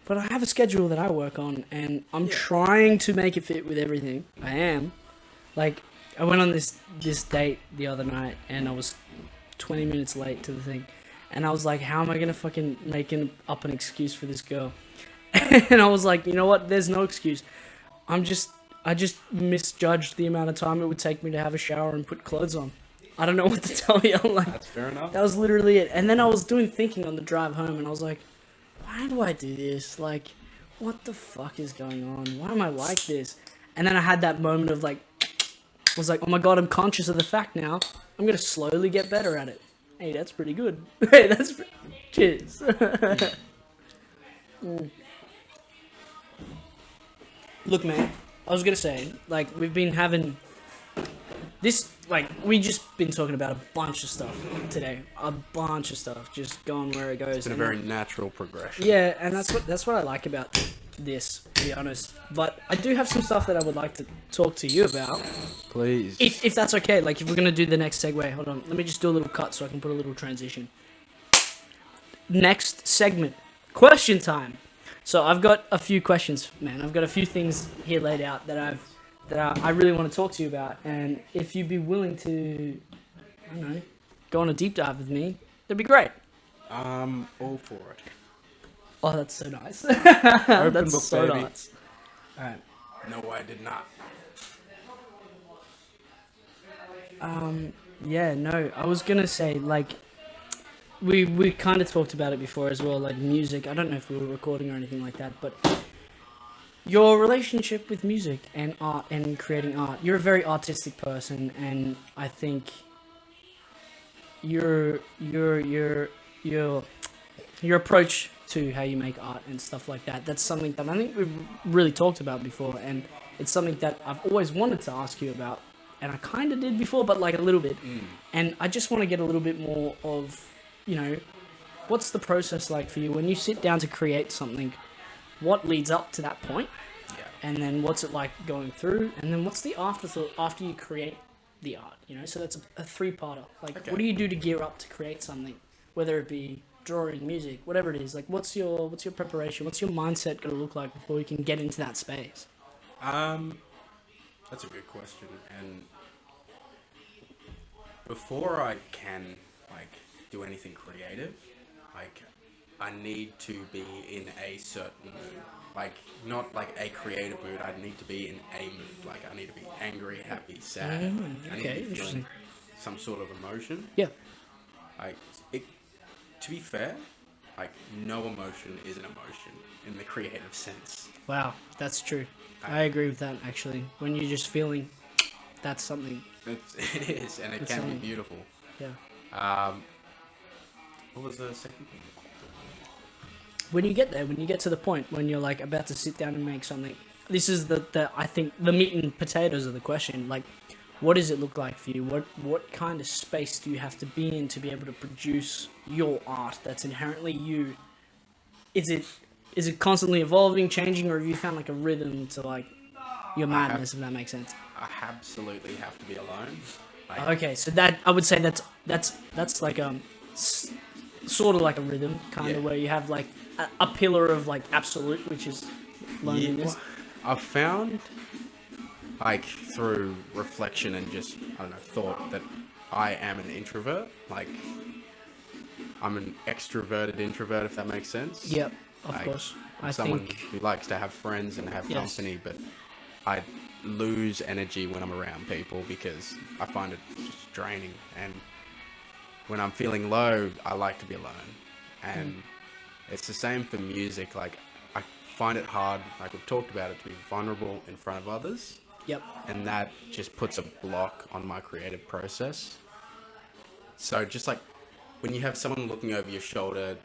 But I have a schedule that I work on, and I'm trying to make it fit with everything. I am. Like, I went on this date the other night, and I was 20 minutes late to the thing. And I was like, how am I going to fucking make up an excuse for this girl? And I was like, you know what? There's no excuse. I just misjudged the amount of time it would take me to have a shower and put clothes on. I don't know what to tell you. Like, That's fair enough. that was literally it. And then I was doing thinking on the drive home, and I was like, why do I do this? Like, what the fuck is going on? Why am I like this? And then I had that moment of like, I was like, oh my god, I'm conscious of the fact now. I'm gonna slowly get better at it. Hey, that's pretty good. Hey, cheers. Look, man, I was gonna say, like, we've been having this, like, we just been talking about a bunch of stuff today. A bunch of stuff, just going where it goes. It's been a And- very natural progression. yeah, and that's what I like about this, to be honest. But I do have some stuff that I would like to talk to you about, Please. if that's okay. Like, if we're gonna do the next segue, hold on, let me just do a little cut so I can put a little transition. Next segment, question time. So I've got a few questions, man. I've got a few things here laid out I really want to talk to you about, and if you'd be willing to, I don't know, go on a deep dive with me, that'd be great. All for it. Oh, that's so nice. Open That's book, so baby. nice. All right. No, I did not. Yeah, no, I was gonna say, like, we kind of talked about it before as well, like music. I don't know if we were recording or anything like that, but your relationship with music and art and creating art. You're a very artistic person, and I think your approach to how you make art and stuff like that. That's something that I think we've really talked about before, and it's something that I've always wanted to ask you about, and I kind of did before, but like a little bit. And I just want to get a little bit more of, what's the process like for you when you sit down to create something? What leads up to that point? Yeah. And then what's it like going through? And then what's the afterthought after you create the art? So that's a three-parter. Like, Okay. what do you do to gear up to create something? Whether it be drawing, music, whatever it is. Like, what's your preparation? What's your mindset going to look like before you can get into that space? That's a good question. And before I can do anything creative, I need to be in a certain mood. Not like a creative mood. I need to be in a mood. I need to be angry, happy, sad. I need to Okay, be feeling interesting. some sort of emotion. Yeah. To be fair, no emotion is an emotion in the creative sense. Wow, that's true. I agree with that, actually. When you're just feeling, that's something. It is, and it It's can something. be beautiful. Yeah. What was the second thing? When you get there, when you get to the point when you're like about to sit down and make something, this is the I think the meat and potatoes of the question. Like, what does it look like for you? What kind of space do you have to be in to be able to produce your art that's inherently you? Is it constantly evolving, changing, or have you found like a rhythm to like your madness, if that makes sense? I absolutely have to be alone. Okay, so that I would say that's like sort of like a rhythm, kind of Yeah. where you have like a pillar of like absolute, which is loneliness. I've found, through reflection and just, I don't know, thought that I am an introvert. I'm an extroverted introvert, if that makes sense. Yep, of course. I'm I someone think who likes to have friends and have Yes. company, but I lose energy when I'm around people because I find it just draining. And when I'm feeling low, I like to be alone. And it's the same for music. I find it hard, we've talked about it, to be vulnerable in front of others. yep. And that just puts a block on my creative process. So just when you have someone looking over your shoulder,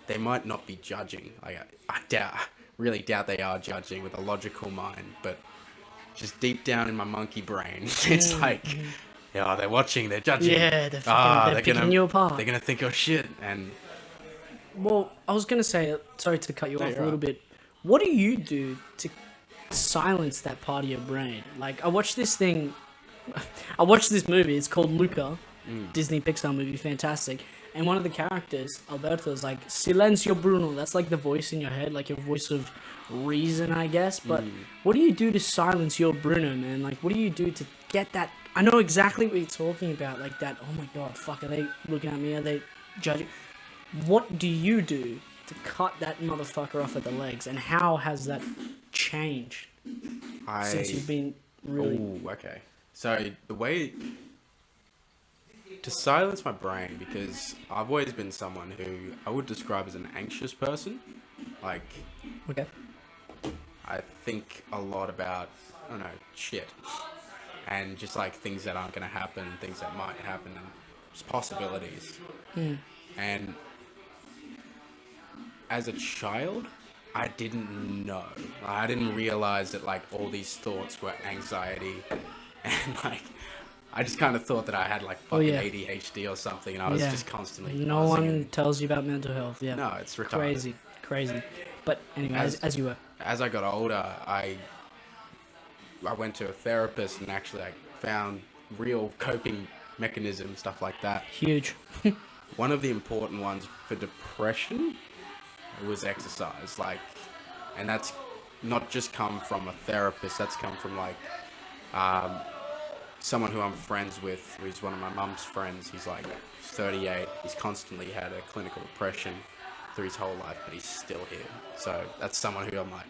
they might not be judging. I really doubt they are judging with a logical mind, but just deep down in my monkey brain, it's yeah, they're watching, they're judging. Yeah, they're picking you apart. They're gonna think you're shit. And Well, I was gonna say, sorry to cut you No, off you're a little right. bit. What do you do to silence that part of your brain? I watched this thing. I watched this movie. It's called Luca, Disney Pixar movie, fantastic. And one of the characters, Alberto, is like "Silencio, Bruno." That's like the voice in your head, like your voice of reason, I guess. But what do you do to silence your Bruno, man? What do you do to get that? I know exactly what you're talking about. Like that. Oh my god, fuck! Are they looking at me? Are they judging? What do you do to cut that motherfucker off at the legs, and how has that changed since you've been really? Oh, okay. So the way to silence my brain, because I've always been someone who I would describe as an anxious person. Okay. I think a lot about, I don't know, shit. And just things that aren't going to happen, things that might happen, and just possibilities. And as a child, I didn't know. I didn't realize that all these thoughts were anxiety. And I just kind of thought that I had fucking yeah. ADHD or something, and I was Yeah. just constantly No buzzing one and- tells you about mental health. Yeah. No, it's retarded. Crazy. But anyway, as you were. As I got older, I went to a therapist and actually found real coping mechanisms, stuff like that. Huge. One of the important ones for depression It was exercise, like, and that's not just come from a therapist. That's come from like someone who I'm friends with, who's one of my mum's friends. He's like 38. He's constantly had a clinical depression through his whole life, but he's still here. So that's someone who I'm like,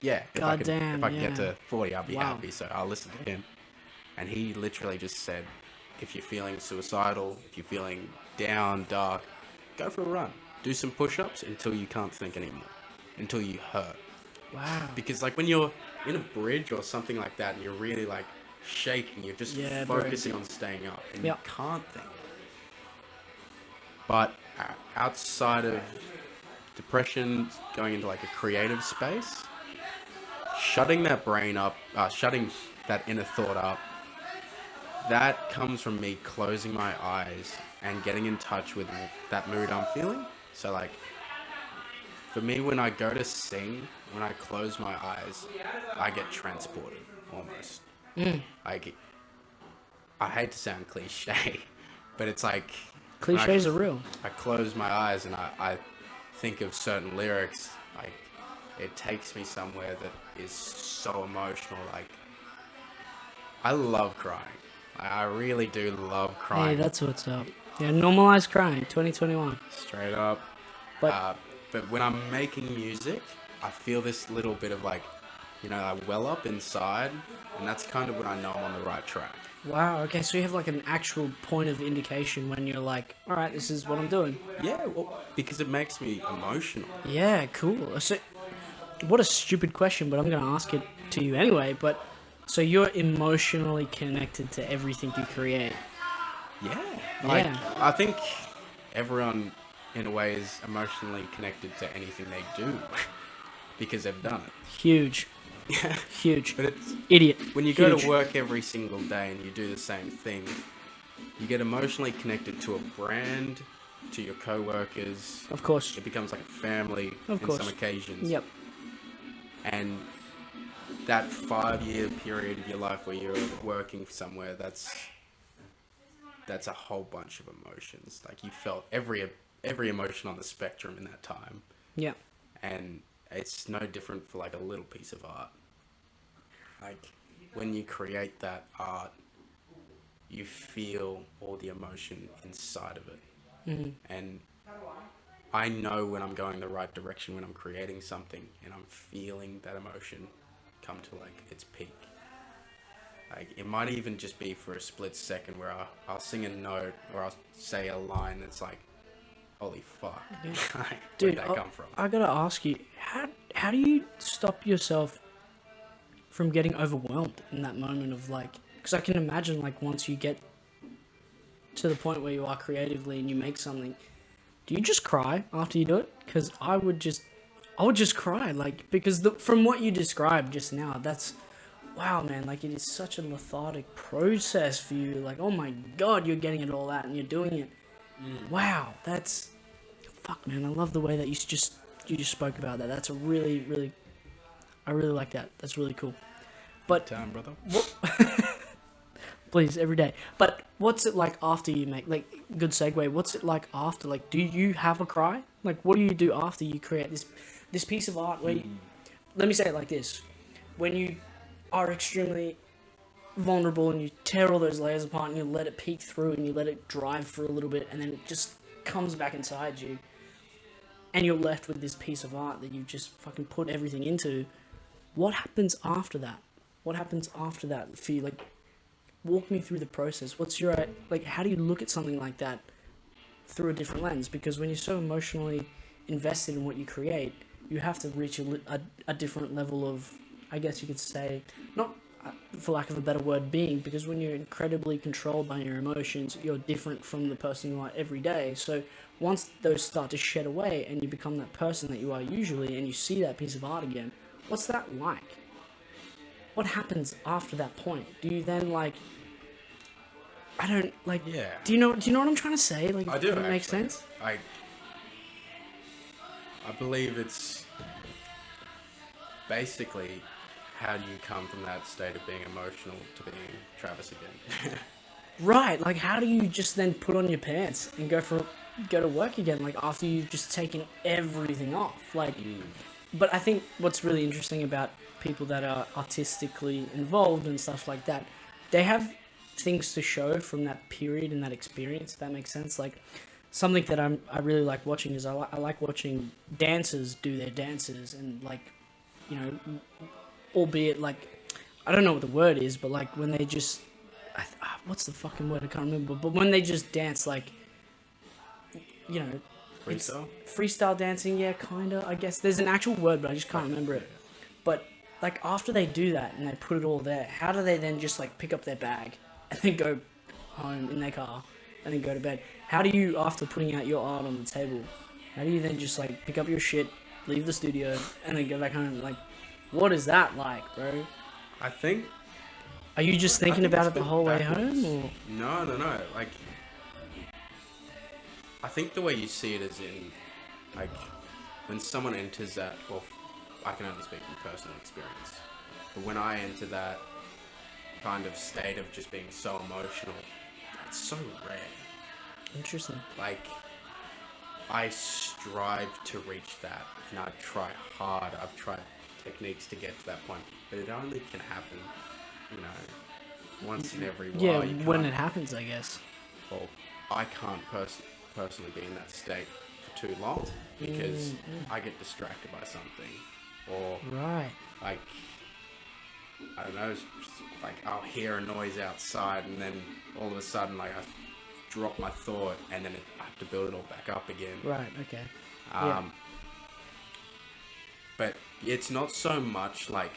yeah, if I can get to 40, I'll be happy. So I'll listen to him. And he literally just said, if you're feeling suicidal, if you're feeling down, dark, go for a run. Do some push-ups until you can't think anymore, until you hurt. Wow. Because like when you're in a bridge or something like that and you're really like shaking, you're just focusing on staying up and you can't think. But outside of depression, going into like a creative space, shutting that brain up, shutting that inner thought up, that comes from me closing my eyes and getting in touch with that mood I'm feeling. So like, for me, when I go to sing, when I close my eyes, I get transported almost. I hate to sound cliche, but it's like... Cliches are real. I close my eyes and I think of certain lyrics, like, it takes me somewhere that is so emotional. Like, I love crying. I really do love crying. Hey, that's what's up. Yeah, normalize crying, 2021. Straight up. But when I'm making music, I feel this little bit of like, you know, I well up inside, and that's kind of when I know I'm on the right track. Wow, okay, so you have like an actual point of indication when you're like, alright, this is what I'm doing. Yeah, well, because it makes me emotional. Yeah, cool. So, what a stupid question, but I'm going to ask it to you anyway, but, so you're emotionally connected to everything you create? Yeah. Like, I think everyone, in a way, is emotionally connected to anything they do, because they've done it. Huge. Yeah. Huge. But it's... Idiot. When you go to work every single day and you do the same thing, you get emotionally connected to a brand, to your co-workers. Of course. It becomes like a family in some occasions. Yep. And that 5-year period of your life where you're working somewhere, that's a whole bunch of emotions. Like, you felt every emotion on the spectrum in that time. Yeah. And it's no different for like a little piece of art. Like, when you create that art, you feel all the emotion inside of it. Mm-hmm. And I know when I'm going the right direction, when I'm creating something and I'm feeling that emotion come to like its peak. Like, it might even just be for a split second where I'll sing a note or I'll say a line that's like, holy fuck. Yeah. Where'd that come from? I gotta ask you, how do you stop yourself from getting overwhelmed in that moment of like, because I can imagine like once you get to the point where you are creatively and you make something, do you just cry after you do it? Because I would just cry, like, because from what you described just now, that's, wow, man, like, it is such a methodic process for you. Like, oh my god, you're getting it all out and you're doing it. Wow, that's, fuck, man, I love the way that you just spoke about that. That's a really, really, I really like that. That's really cool. But time, brother. Please, every day. But what's it like after you make, like, good segue, what's it like after? Like, do you have a cry? Like, what do you do after you create this piece of art where let me say it like this. When you are extremely vulnerable and you tear all those layers apart and you let it peek through and you let it drive for a little bit and then it just comes back inside you and you're left with this piece of art that you just fucking put everything into, what happens after that? What happens after that for you? Like, walk me through the process. What's your, like, how do you look at something like that through a different lens? Because when you're so emotionally invested in what you create, you have to reach a different level of, I guess you could say, not for lack of a better word, being, because when you're incredibly controlled by your emotions, you're different from the person you are every day. So once those start to shed away and you become that person that you are usually, and you see that piece of art again, what's that like? What happens after that point? Do you then, like, I don't, like, yeah. Do you know what I'm trying to say? Like, I do. Does it make sense? I believe it's basically how do you come from that state of being emotional to being Travis again? Right, like, how do you just then put on your pants and go for go to work again, like after you've just taken everything off. Like, but I think what's really interesting about people that are artistically involved and stuff like that, they have things to show from that period and that experience. If that makes sense. Like something that I really like watching is I like watching dancers do their dances and like, you know, albeit like I don't know what the word is, but like when they just what's the fucking word? I can't remember. But when they just dance like, you know, Freestyle? Freestyle dancing, yeah, kinda. I guess there's an actual word, but I just can't remember it. But like after they do that and they put it all there, how do they then just like pick up their bag and then go home in their car and then go to bed? How do you, after putting out your art on the table, how do you then just like pick up your shit, leave the studio, and then go back home? Like, what is that like, bro? I think. Are you just thinking about it the whole way home, or? No. Like, I think the way you see it is in, like, when someone enters that. Well, I can only speak from personal experience, but when I enter that kind of state of just being so emotional, it's so rare. Interesting. Like, I strive to reach that, and I try hard. I've tried techniques to get to that point, but it only can happen, you know, once in every while. Yeah, You when can't- it happens, I guess. Well, I can't personally be in that state for too long because I get distracted by something, or Right. like, I don't know, it's just like I'll hear a noise outside, and then all of a sudden, like, I drop my thought, and then I have to build it all back up again. Right. Okay. But it's not so much like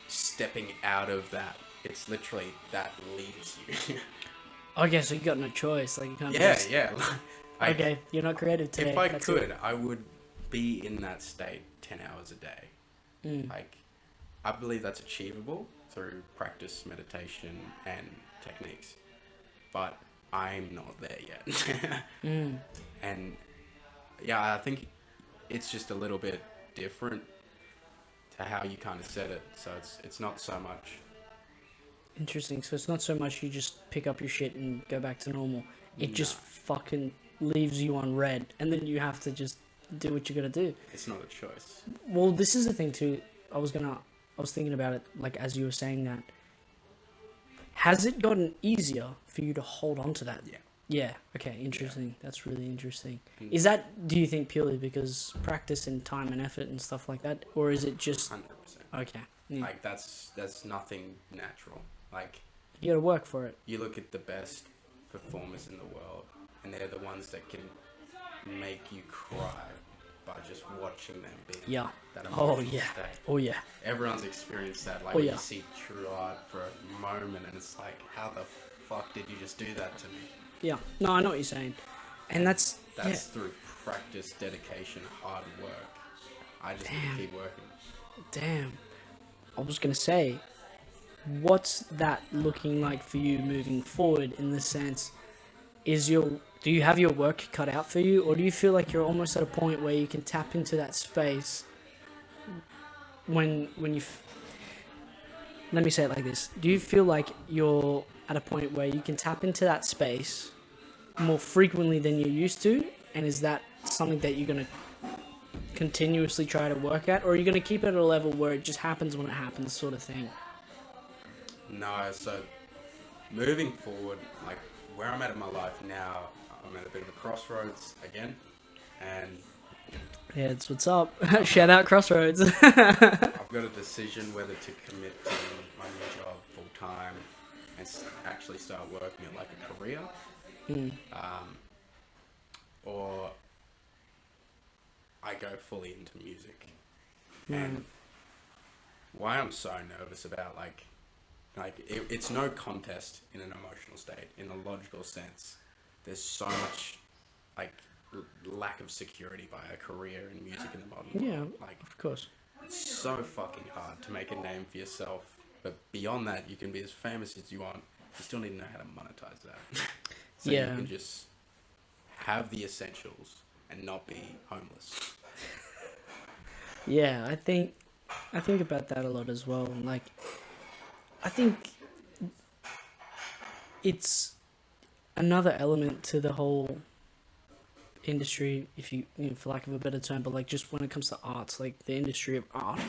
stepping out of that. It's literally that leaves you. Okay, so you got no choice. Like you can't. Yeah, just... yeah. Like, Okay, you're not creative today. if I That's could, it. I would be in that state 10 hours a day. Like, I believe that's achievable through practice, meditation, and techniques. But I'm not there yet. And yeah, I think it's just a little bit different to how you kind of said it. So it's not so much. Interesting. So it's not so much you just pick up your shit and go back to normal. It just fucking leaves you on red, and then you have to just do what you gotta do. It's not a choice. Well, this is the thing too. I was thinking about it, like as you were saying that. Has it gotten easier for you to hold on to that? Yeah. Yeah. Okay. Interesting. That's really interesting. Is that, do you think, purely because practice and time and effort and stuff like that, or is it just 100%. okay? Yeah. Like, that's nothing natural. Like, You gotta work for it. you look at the best performers in the world, and they're the ones that can make you cry by just watching them be in Yeah. that Oh emotional yeah. state. Oh yeah. Everyone's experienced that. Like, Oh, when yeah. you see true art for a moment, and it's like, how the fuck did you just do that to me? Yeah. No, I know what you're saying, and that's Through practice, dedication, hard work. I just need to keep working. Damn. I was gonna say, what's that looking like for you moving forward? In the sense, do you have your work cut out for you, or do you feel like you're almost at a point where you can tap into that space when you? Let me say it like this: do you feel like you're at a point where you can tap into that space more frequently than you used to, and is that something that you're gonna continuously try to work at, or are you going to keep it at a level where it just happens when it happens, sort of thing? No, so moving forward, like where I'm at in my life now, I'm at a bit of a crossroads again, and Yeah, it's what's up. Shout out Crossroads. I've got a decision whether to commit to my new job full time and actually start working it like a career, or I go fully into music. And why I'm so nervous about it's no contest in an emotional state, in a logical sense. There's so much lack of security by a career in music in the modern world. Of course. It's so fucking hard to make a name for yourself, but beyond that, you can be as famous as you want. You still need to know how to monetize that. So you can just have the essentials and not be homeless. Yeah, I think about that a lot as well. Like, I think it's another element to the whole industry, if you know, for lack of a better term, but like just when it comes to arts, like the industry of art,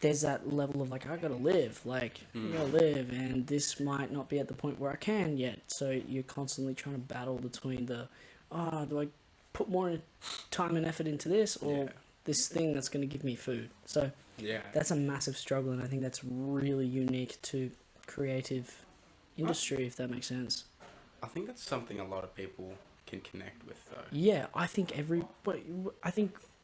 there's that level of like I gotta live, and this might not be at the point where I can yet. So you're constantly trying to battle between the, do I put more time and effort into this or this thing that's gonna give me food? So that's a massive struggle, and I think that's really unique to creative industry, if that makes sense. I think that's something a lot of people can connect with, though. Yeah, I think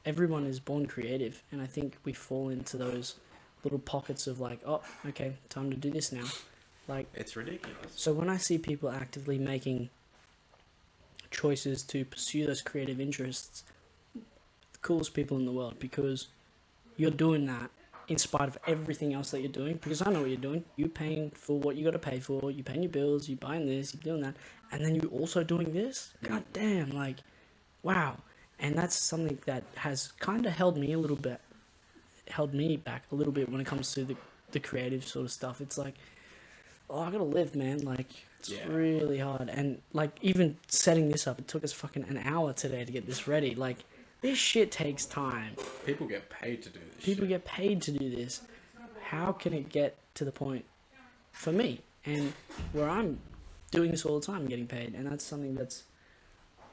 everyone is born creative, and I think we fall into those little pockets of like, oh, okay, time to do this now. Like, it's ridiculous. So when I see people actively making choices to pursue those creative interests, the coolest people in the world, because you're doing that in spite of everything else that you're doing, because I know what you're doing. You're paying for what you got to pay for, you're paying your bills, you're buying this, you're doing that, and then you're also doing this? God damn, like, wow. And that's something that has kind of held me back a little bit when it comes to the creative sort of stuff. It's like, oh, I gotta live, man. Like, it's really hard. And like, even setting this up, it took us fucking an hour today to get this ready. Like, this shit takes time. People get paid to do this. People get paid to do this. How can it get to the point for me, and where I'm doing this all the time, getting paid? And that's something that's,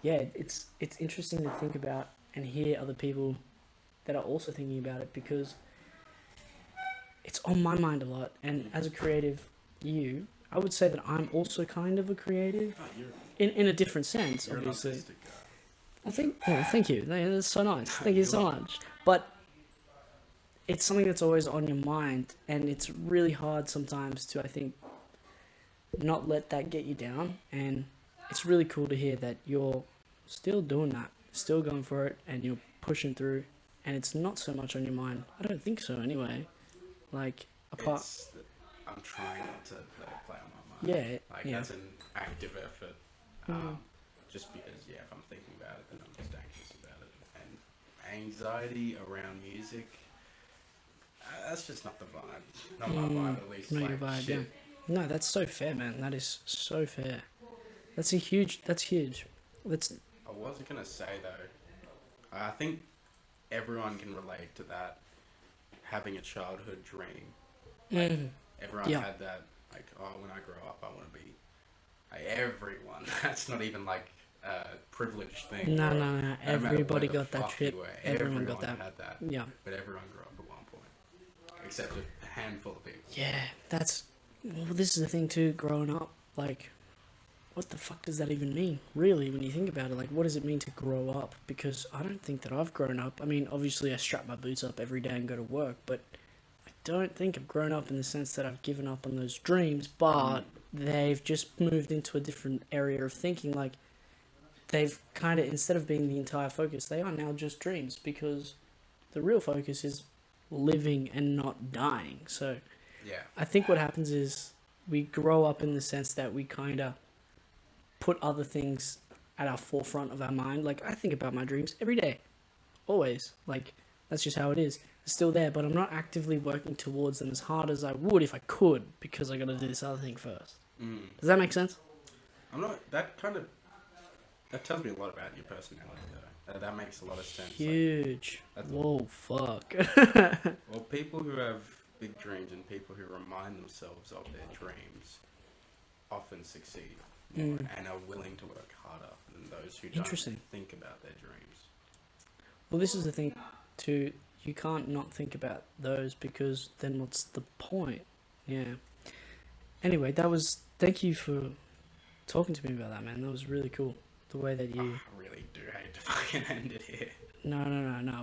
it's interesting to think about and hear other people that are also thinking about it, because it's on my mind a lot. And as a creative, I would say that I'm also kind of a creative, in a different sense, obviously. I think, thank you. That's so nice. Thank you so much. But it's something that's always on your mind, and it's really hard sometimes to, I think, not let that get you down. And it's really cool to hear that you're still doing that, still going for it, and you're pushing through, and it's not so much on your mind. I don't think so, anyway. Like, apart... I'm trying not to let it play on my mind. That's an active effort. Just because, if I'm thinking about it, then I'm just anxious about it. And anxiety around music, that's just not the vibe. Not my vibe, at least. Not your vibe, shit. No, that's so fair, man. That is so fair. That's huge. I wasn't going to say, though, I think everyone can relate to that, having a childhood dream. Everyone had that, like, when I grow up, I want to be, everyone. That's not even, like, a privileged thing. No. Everybody got that shit. Everyone got that. Had that. Yeah. But everyone grew up at one point. Except a handful of people. Yeah, this is the thing, too, growing up. Like, what the fuck does that even mean, really, when you think about it? Like, what does it mean to grow up? Because I don't think that I've grown up. I mean, obviously, I strap my boots up every day and go to work, but I don't think I've grown up in the sense that I've given up on those dreams, but they've just moved into a different area of thinking. Like, they've kind of, instead of being the entire focus, they are now just dreams, because the real focus is living and not dying. So I think what happens is we grow up in the sense that we kind of put other things at our forefront of our mind. Like, I think about my dreams every day, always. Like, that's just how it is. It's still there, but I'm not actively working towards them as hard as I would if I could, because I got to do this other thing first. Does that make sense? That tells me a lot about your personality, though. That makes a lot of sense. Huge. Like, whoa, fuck. Well, people who have big dreams and people who remind themselves of their dreams often succeed more and are willing to work harder than those who don't think about their dreams. Well, this is the thing, too. You can't not think about those, because then what's the point? Yeah. Anyway, thank you for talking to me about that, man. That was really cool. The way that you... I really do hate to fucking end it here. No.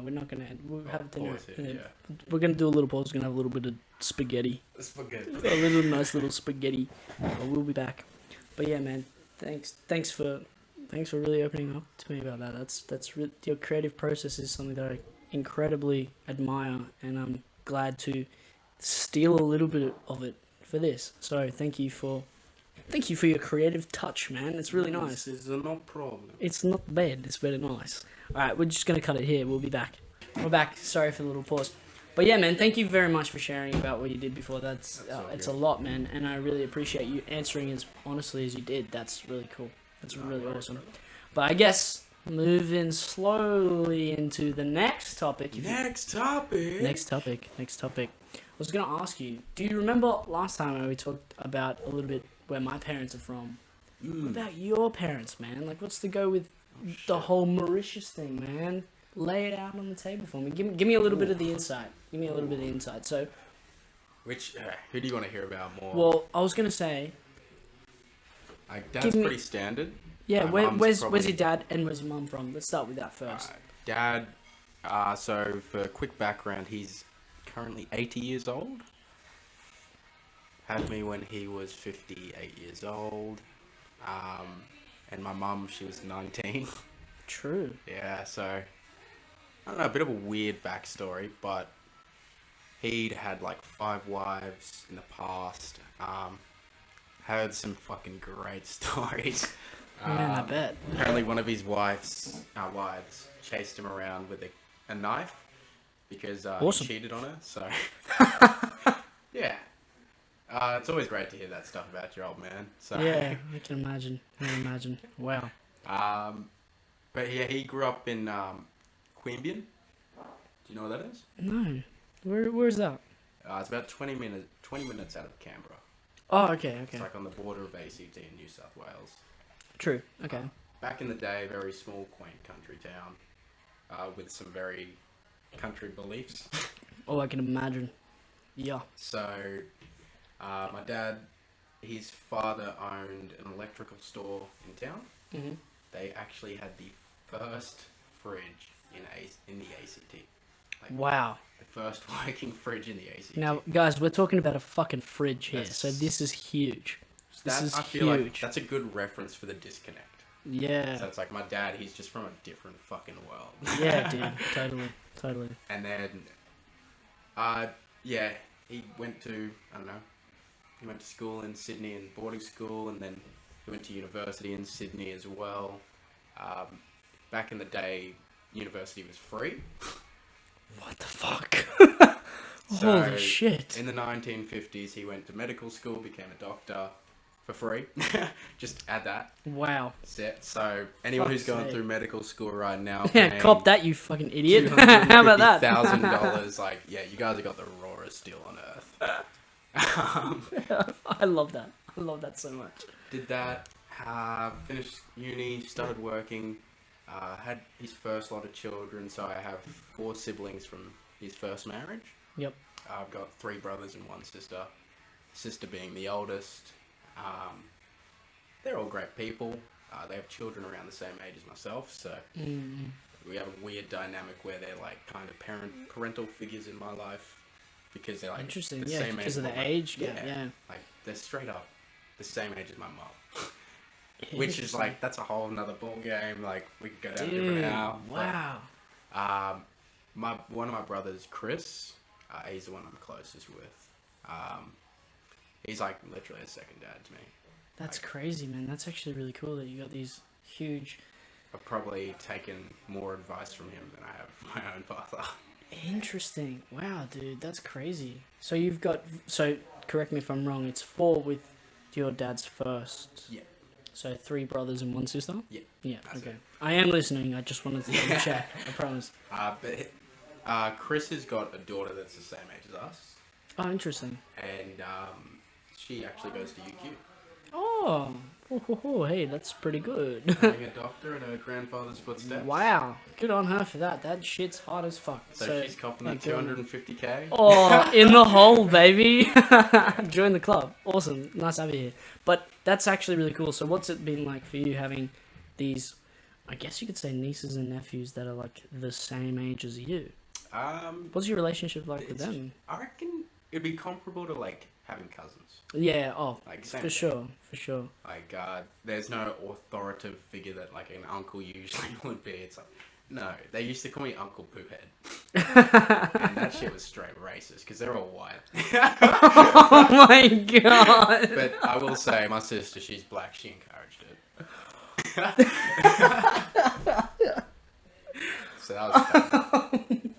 We're not going to end. We'll have dinner. Here, We're going to do a little pause. We're going to have a little bit of spaghetti. A nice little spaghetti. We'll be back. But yeah, man, thanks for really opening up to me about that. Your creative process is something that I incredibly admire, and I'm glad to steal a little bit of it for this. So thank you for your creative touch, man. It's really nice. It's no problem. It's not bad. It's very nice. All right, we're just gonna cut it here. We'll be back. We're back. Sorry for the little pause. But yeah, man, thank you very much for sharing about what you did before. It's a lot, man, and I really appreciate you answering as honestly as you did. That's really cool. That's really awesome. But I guess moving slowly into the next topic. Next topic. Next topic. I was going to ask you, do you remember last time when we talked about a little bit where my parents are from? What about your parents, man? Like, what's the go with the whole Mauritius thing, man? Lay it out on the table for me. Give me a little bit of the insight. So, who do you want to hear about more? well, I was going to say, Dad's pretty standard. yeah, My mum's where's probably- your dad and where's your mum from? Let's start with that first. Dad, so for quick background, he's currently 80 years old. Had me when he was 58 years old. And my mum, she was 19. True. Yeah, so, I don't know, a bit of a weird backstory, but he'd had like 5 wives in the past. Heard some fucking great stories. Man, I bet. Apparently one of his wives chased him around with a knife because Awesome. he cheated on her, so... yeah. It's always great to hear that stuff about your old man. So. Yeah, I can imagine. Wow. But yeah, he grew up in Queanbeyan. Do you know what that is? No. Where's that? It's about 20 minutes out of Canberra. Oh, okay. It's like on the border of ACT and New South Wales. True. Okay. Back in the day, very small, quaint country town with some very country beliefs. Oh, I can imagine. Yeah. So, my dad, his father owned an electrical store in town. Mm-hmm. They actually had the first fridge in the ACT. Wow. The first working fridge in the ACT. Now, guys, we're talking about a fucking fridge here, That's- so this is huge. This is I feel like huge. that's a good reference for the disconnect. Yeah. So it's like my dad, he's just from a different fucking world. Yeah, dude. Totally. And then, yeah, he went to, I don't know, he went to school in Sydney and boarding school, and then he went to university in Sydney as well. Back in the day, university was free. What the fuck? So, Holy shit. In the 1950s, he went to medical school, became a doctor for free. Just add that. Wow. So anyone who's Fuck's going sake. through medical school right now, Yeah, paying cop that, you fucking idiot. How about that? $250,000, like, yeah, you guys have got the rawest deal on earth. I love that. I love that so much. Did that, finished uni, started working, had his first lot of children, so I have 4 siblings from his first marriage. Yep. I've got 3 brothers and 1 sister, sister being the oldest. They're all great people. They have children around the same age as myself, so we have a weird dynamic where they're like kind of parental figures in my life because they're like Interesting, the yeah, same because age of as the my- age. Yeah. like they're straight up the same age as my mum. Which is like, that's a whole nother ball game. Like, we could go down a different Dude, now. wow. One of my brothers, Chris, he's the one I'm closest with. He's like literally a second dad to me. That's crazy, man. That's actually really cool that you got these huge... I've probably taken more advice from him than I have from my own father. Interesting. Wow, dude, that's crazy. So you've got... So, correct me if I'm wrong, it's 4 with your dad's first. Yeah. So 3 brothers and 1 sister? Yeah. Yeah, That's okay. it. I am listening, I just wanted to double check, I promise. But Chris has got a daughter that's the same age as us. Oh, interesting. And she actually goes to UQ. Oh, hey, that's pretty good. Being a doctor in her grandfather's footsteps. Wow, good on her for that. That shit's hot as fuck. So she's copping that good on her. 250k. Oh, in the hole, baby. Join the club. Awesome. Nice to have you here. But that's actually really cool. So what's it been like for you having these, I guess you could say nieces and nephews that are like the same age as you? What's your relationship like with them? I reckon it'd be comparable to like having cousins. Yeah, oh, Like, same for thing. sure. Like, there's no authoritative figure that like an uncle usually would be. It's like, no, they used to call me Uncle Poohead. And that shit was straight racist because they're all white. Oh my god. But I will say, my sister, she's black. She encouraged it. So that was fun.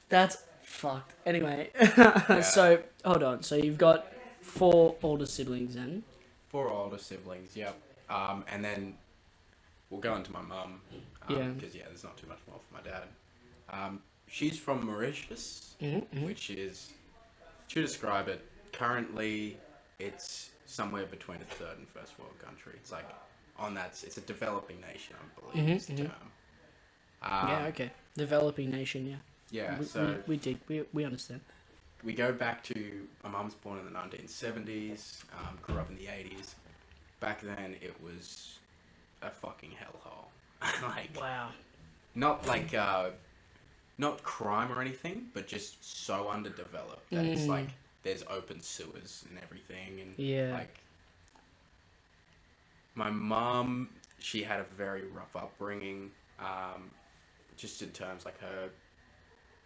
That's fucked. Anyway, so hold on. So you've got 4 older siblings then. 4 older siblings, yep. And then we'll go into my mum. Yeah. Because, there's not too much more for my dad. She's from Mauritius, which is, to describe it, currently it's somewhere between a third and first world country. It's like, it's a developing nation, I believe is the term. Yeah, okay. Developing nation, yeah. Yeah, we understand. We go back to, my mum's born in the 1970s, grew up in the 80s. Back then, it was a fucking hellhole. Wow. Not not crime or anything, but just so underdeveloped that it's like, there's open sewers and everything. And my mum, she had a very rough upbringing, just in terms like her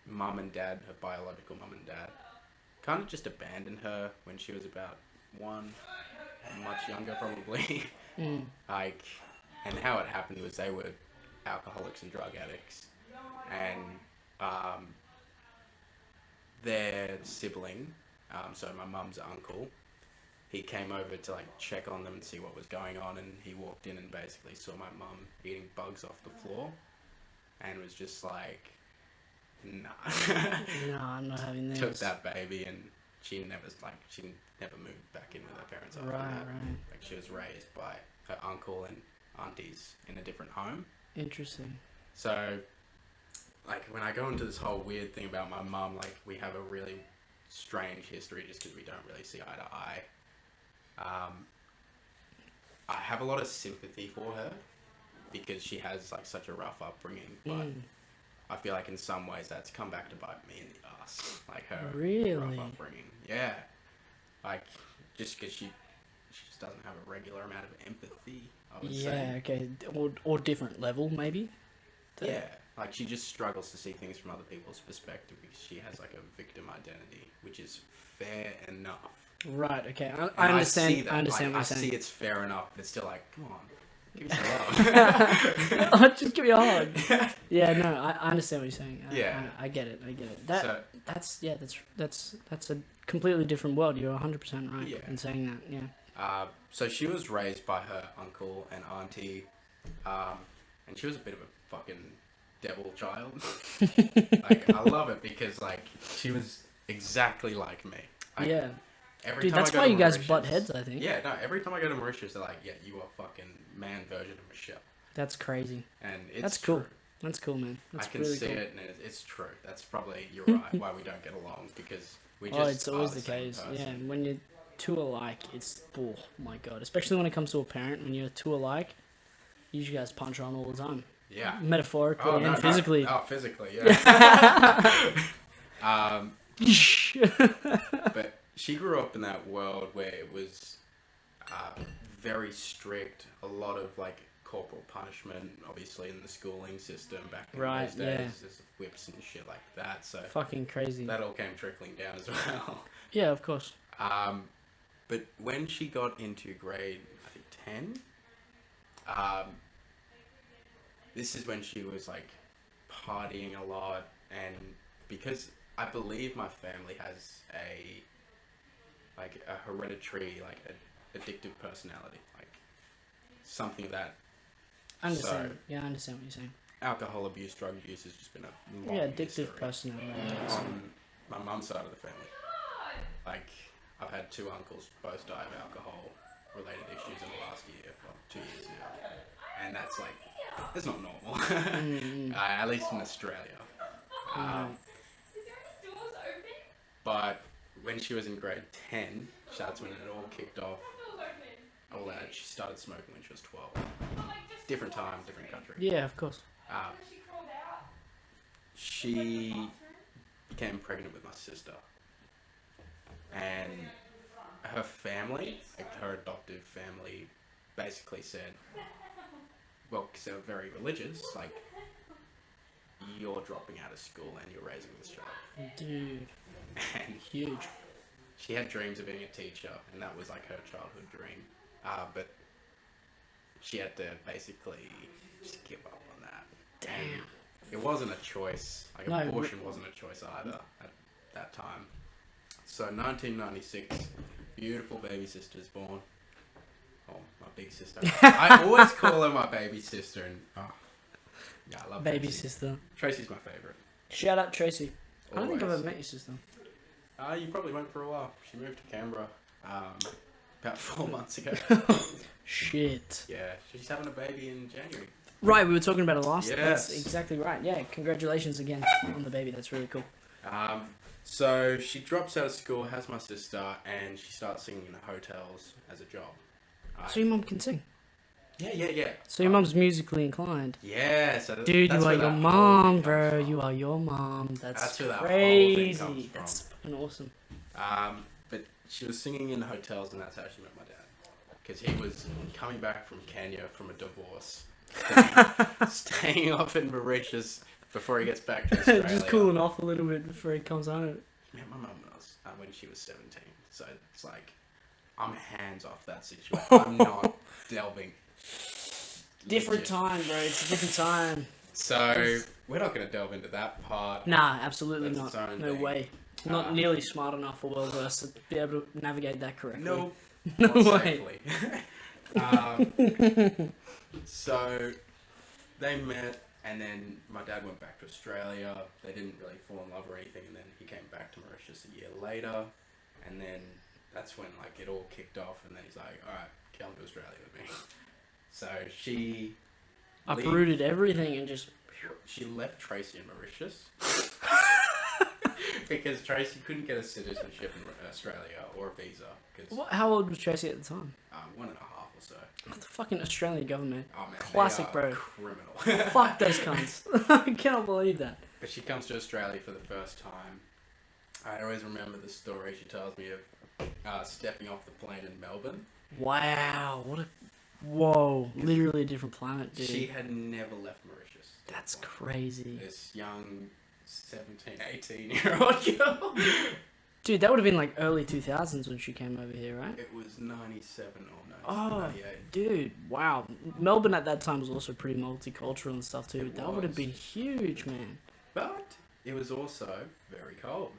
mum and dad, her biological mum and dad, kind of just abandoned her when she was about one, much younger probably. And how it happened was they were alcoholics and drug addicts, and their sibling, so my mum's uncle, he came over to like check on them and see what was going on, and he walked in and basically saw my mum eating bugs off the floor, and was just like, nah. No, I'm not having this. Took that baby, and she never moved back in with her parents after that. Right. Like, she was raised by her uncle and aunties in a different home. Interesting. So, like, when I go into this whole weird thing about my mum, like, we have a really strange history just because we don't really see eye to eye. I have a lot of sympathy for her because she has, like, such a rough upbringing, but I feel like in some ways that's come back to bite me in the ass. Like, her rough upbringing. Yeah. Like, just because she just doesn't have a regular amount of empathy, I would say. Yeah, okay. Or different level, maybe? Yeah. Like, she just struggles to see things from other people's perspective because she has, like, a victim identity, which is fair enough. Right, okay. I understand. I understand what you're saying. I see it's fair enough, but it's still like, come on, give me some love. Just give me a hug. Yeah, no, I understand what you're saying. I get it. That's a completely different world. You're 100% right in saying that. Yeah. So she was raised by her uncle and auntie, and she was a bit of a fucking devil child. Like, I love it because, like, she was exactly like me. Yeah. Dude, that's why you guys butt heads, I think. Yeah, no, every time I go to Mauritius, they're like, yeah, you are fucking man version of Michelle. That's crazy. And it's That's cool. True. That's cool, man. That's I can really see cool. it, and it's true. That's probably, you're right, why we don't get along, because we just it's always the case. person. Yeah, when you're two alike, it's, oh my god. Especially when it comes to a parent, when you're two alike, you guys punch on all the time. Yeah. Metaphorically and physically. Oh, physically, yeah. But she grew up in that world where it was very strict, a lot of, like, corporal punishment, obviously, in the schooling system back in those days. There's whips and shit like that, so... Fucking crazy. That all came trickling down as well. Yeah, of course. But when she got into grade, I think, 10, this is when she was, like, partying a lot, and because I believe my family has a hereditary, like, addictive personality, like, something that... I understand. I understand what you're saying. Alcohol abuse, drug abuse has just been a long addictive history personality. on my mum's side of the family. Like, I've had two uncles both die of alcohol-related issues in the last year, well, 2 years now, and that's like, it's not normal, at least in Australia. But when she was in grade 10, that's when it all kicked off. All that, she started smoking when she was 12. Different time, different country. Yeah, of course. She became pregnant with my sister. And her family, like her adoptive family, basically said, well, because they were very religious, like, you're dropping out of school and you're raising this child. Dude. And huge. She had dreams of being a teacher, and that was like her childhood dream. But she had to basically just give up on that. Damn. And it wasn't a choice. Like, abortion wasn't a choice either at that time. So 1996, beautiful baby sister's born. Oh, my big sister. I always call her my baby sister, and yeah, I love Baby Tracy. sister. Tracy's my favorite. Shout out Tracy. I don't think I've Always. ever met your sister. You probably won't for a while. She moved to Canberra about 4 months ago. Shit. Yeah, she's having a baby in January. Right, we were talking about it last. Yes. That's exactly right. Yeah, congratulations again on the baby. That's really cool. So she drops out of school, has my sister, and she starts singing in the hotels as a job. So your mum can sing. Yeah. So your mum's musically inclined. Yeah, so Dude, that's you are where your that whole mom, thing bro. comes from. You are your mom. That's where that whole thing crazy. comes from. That's fucking awesome. But she was singing in the hotels, and that's how she met my dad. Because he was coming back from Kenya from a divorce, staying off in Mauritius before he gets back to Australia. Just cooling off a little bit before he comes home. Met my mum when she was 17, so it's like I'm hands off that situation. I'm not delving. Different Legit. time, bro. It's a different time. So we're not going to delve into that part. Nah, absolutely That's not. its own No thing. way. Not nearly smart enough or well versed to be able to navigate that correctly. No, No not way. safely. So they met, and then my dad went back to Australia. They didn't really fall in love or anything, and then he came back to Mauritius a year later, and then that's when like it all kicked off, and then he's like, all right, come to Australia with me. So she Uprooted everything and just... she left Tracy in Mauritius because Tracy couldn't get a citizenship in Australia or a visa. Cause, How old was Tracy at the time? 1.5 or so. The fucking Australian government. Oh man, Classic, they are bro. criminal. Fuck those cunts. I cannot believe that. But she comes to Australia for the first time. I always remember the story she tells me of stepping off the plane in Melbourne. Wow, what a... Whoa, literally a different planet, dude. She had never left Mauritius. That's crazy. This young 17, 18-year-old girl. Dude, that would have been like early 2000s when she came over here, right? It was 97 or Oh, 98. dude, wow. Melbourne at that time was also pretty multicultural and stuff too. It That would have was. been huge, man. But it was also very cold.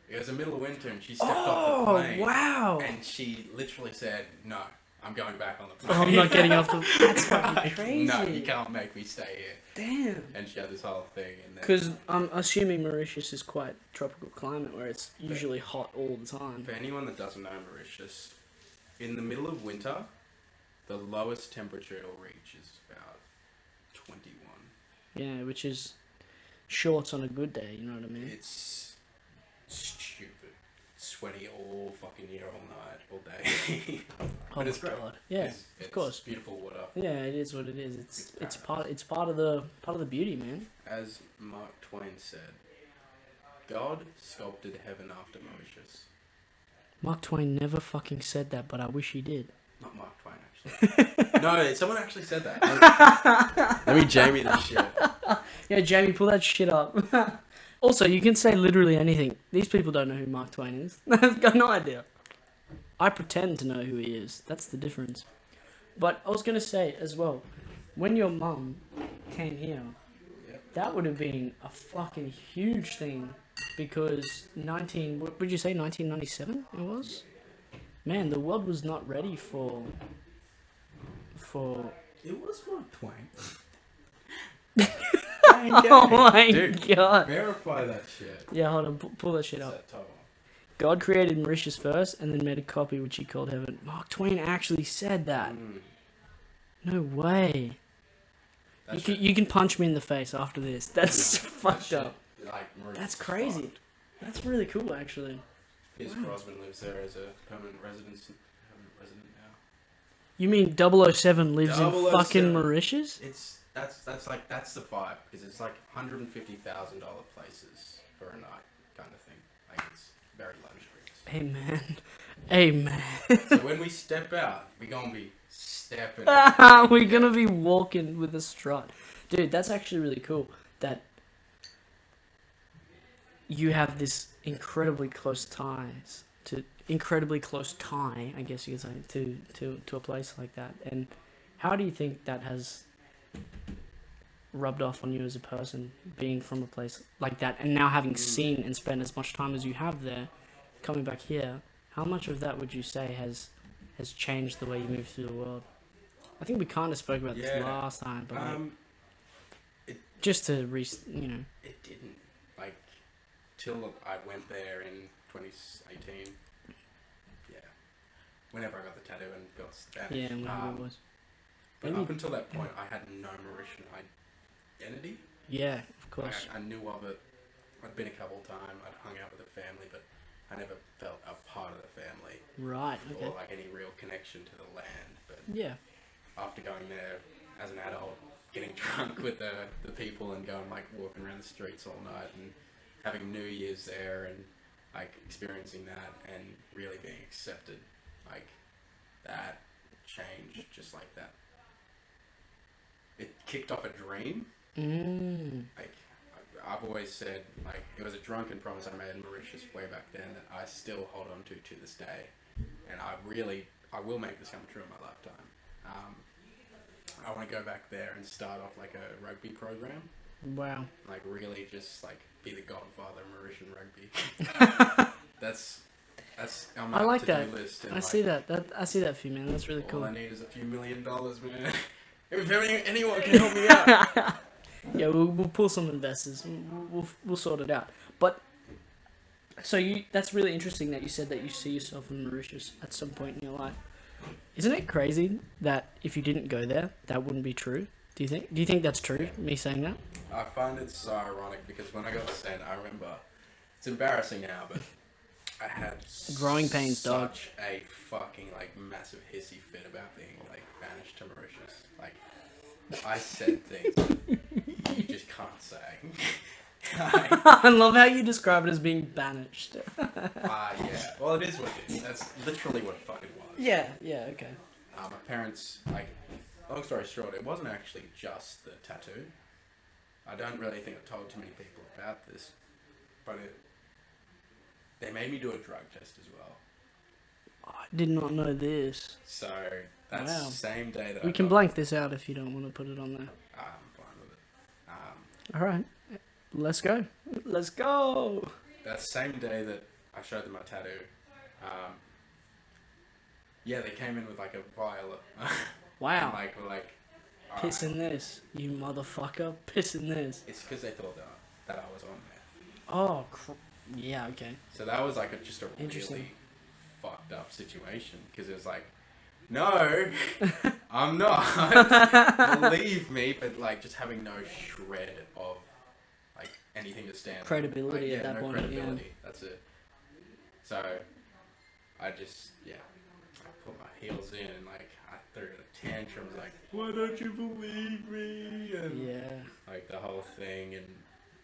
It was the middle of winter and she stepped off the plane. Oh, wow. And she literally said, no, I'm going back on the plane. Oh, I'm not getting off the... That's fucking crazy. No, you can't make me stay here. Damn. And she had this whole thing. And then Because I'm assuming Mauritius is quite tropical climate where it's usually hot all the time. for anyone that doesn't know Mauritius, in the middle of winter, the lowest temperature it'll reach is about 21. Yeah, which is shorts on a good day, you know what I mean? It's stupid. Sweaty all fucking year, all night, all day. Oh But it's my great. God. Yeah, It's of course. beautiful water. Yeah, it is what it is. It's It's part of the beauty, man. As Mark Twain said, God sculpted heaven after Mauritius. Mark Twain never fucking said that, but I wish he did. Not Mark Twain, actually. No, someone actually said that. Let me Jamie this shit. Yeah, Jamie, pull that shit up. Also, you can say literally anything. These people don't know who Mark Twain is. They've got no idea. I pretend to know who he is. That's the difference. But I was going to say as well, when your mum came here, Yep. that would have been a fucking huge thing because what would you say, 1997 it was? Man, the world was not ready for... It was Mark Twain. Oh my Dude, God. verify that shit. Yeah, hold on, pull that shit It's up. that top one. God created Mauritius first and then made a copy which he called heaven. Mark Twain actually said that. Mm, No way. that You can punch me in the face after this. That's fucked shit, up. like, Mauritius That's is crazy. fucked. That's really cool, actually. Pierce Wow. Brosnan lives there as a permanent resident now. You mean 007 lives in 007. fucking Mauritius? That's the vibe because it's like $150,000 places for a night kind of thing. Like it's very luxurious. Amen. Amen. So when we step out, we gonna be stepping. out. We're gonna be walking with a strut. Dude, that's actually really cool that you have this incredibly close tie, I guess you could say, to a place like that. And how do you think that has rubbed off on you as a person, being from a place like that, and now having seen and spent as much time as you have there, coming back here? How much of that would you say has changed the way you move through the world? I think we kind of spoke about this Yeah. last time, but like, It just to it didn't like till I went there in 2018. Yeah, whenever I got the tattoo and got Spanish. yeah, whatever it was. But Maybe- up until that point, I had no Mauritian identity. Yeah, of course. I knew of it. I'd been a couple of times. I'd hung out with the family, but I never felt a part of the family Right. Okay. or like any real connection to the land. But Yeah. after going there as an adult, getting drunk with the people and going like walking around the streets all night and having New Year's there and like experiencing that and really being accepted, like that changed just like that. It kicked off a dream. Like I've always said, like it was a drunken promise I made in Mauritius way back then that I still hold on to this day, and I will make this come true in my lifetime. I want to go back there and start off like a rugby program, Wow. like really just like be the godfather of Mauritian rugby. that's on my I like to-do that. list. And I see that. I see that for you, man. That's really all cool. I need is a few $1 million, man. If anyone can help me out. Yeah, we'll pull some investors. We'll sort it out. But so that's really interesting that you said that you see yourself in Mauritius at some point in your life. Isn't it crazy that if you didn't go there, that wouldn't be true? Do you think that's true? Me saying that? I find it so ironic because when I got sent, I remember it's embarrassing now, but I had Growing pains, dog. such a fucking like massive hissy fit about being like banished to Mauritius. Like I said things you just can't say. I love how you describe it as being banished. Yeah. Well, it is what it is. That's literally what it fucking was. Yeah, okay. My parents, like, long story short, it wasn't actually just the tattoo. I don't really think I've told too many people about this, but they made me do a drug test as well. I did not know this. So that's Wow. the same day that We can blank this out if you don't want to put it on there. I'm fine with it. All right, let's go. Let's go. That same day that I showed them my tattoo, yeah, they came in with like a vial. Wow. And were like, Piss in this, you motherfucker. Piss in this. It's because they thought that I was on there. Oh, yeah, okay. So that was like just a Interesting. really fucked up situation because it was like, no, I'm not. Believe me, but like just having no shred of like anything to stand on. Credibility Like, at that no point, credibility. yeah. That's it. So I just I put my heels in and like I threw a tantrum like, why don't you believe me? And Yeah. like the whole thing, and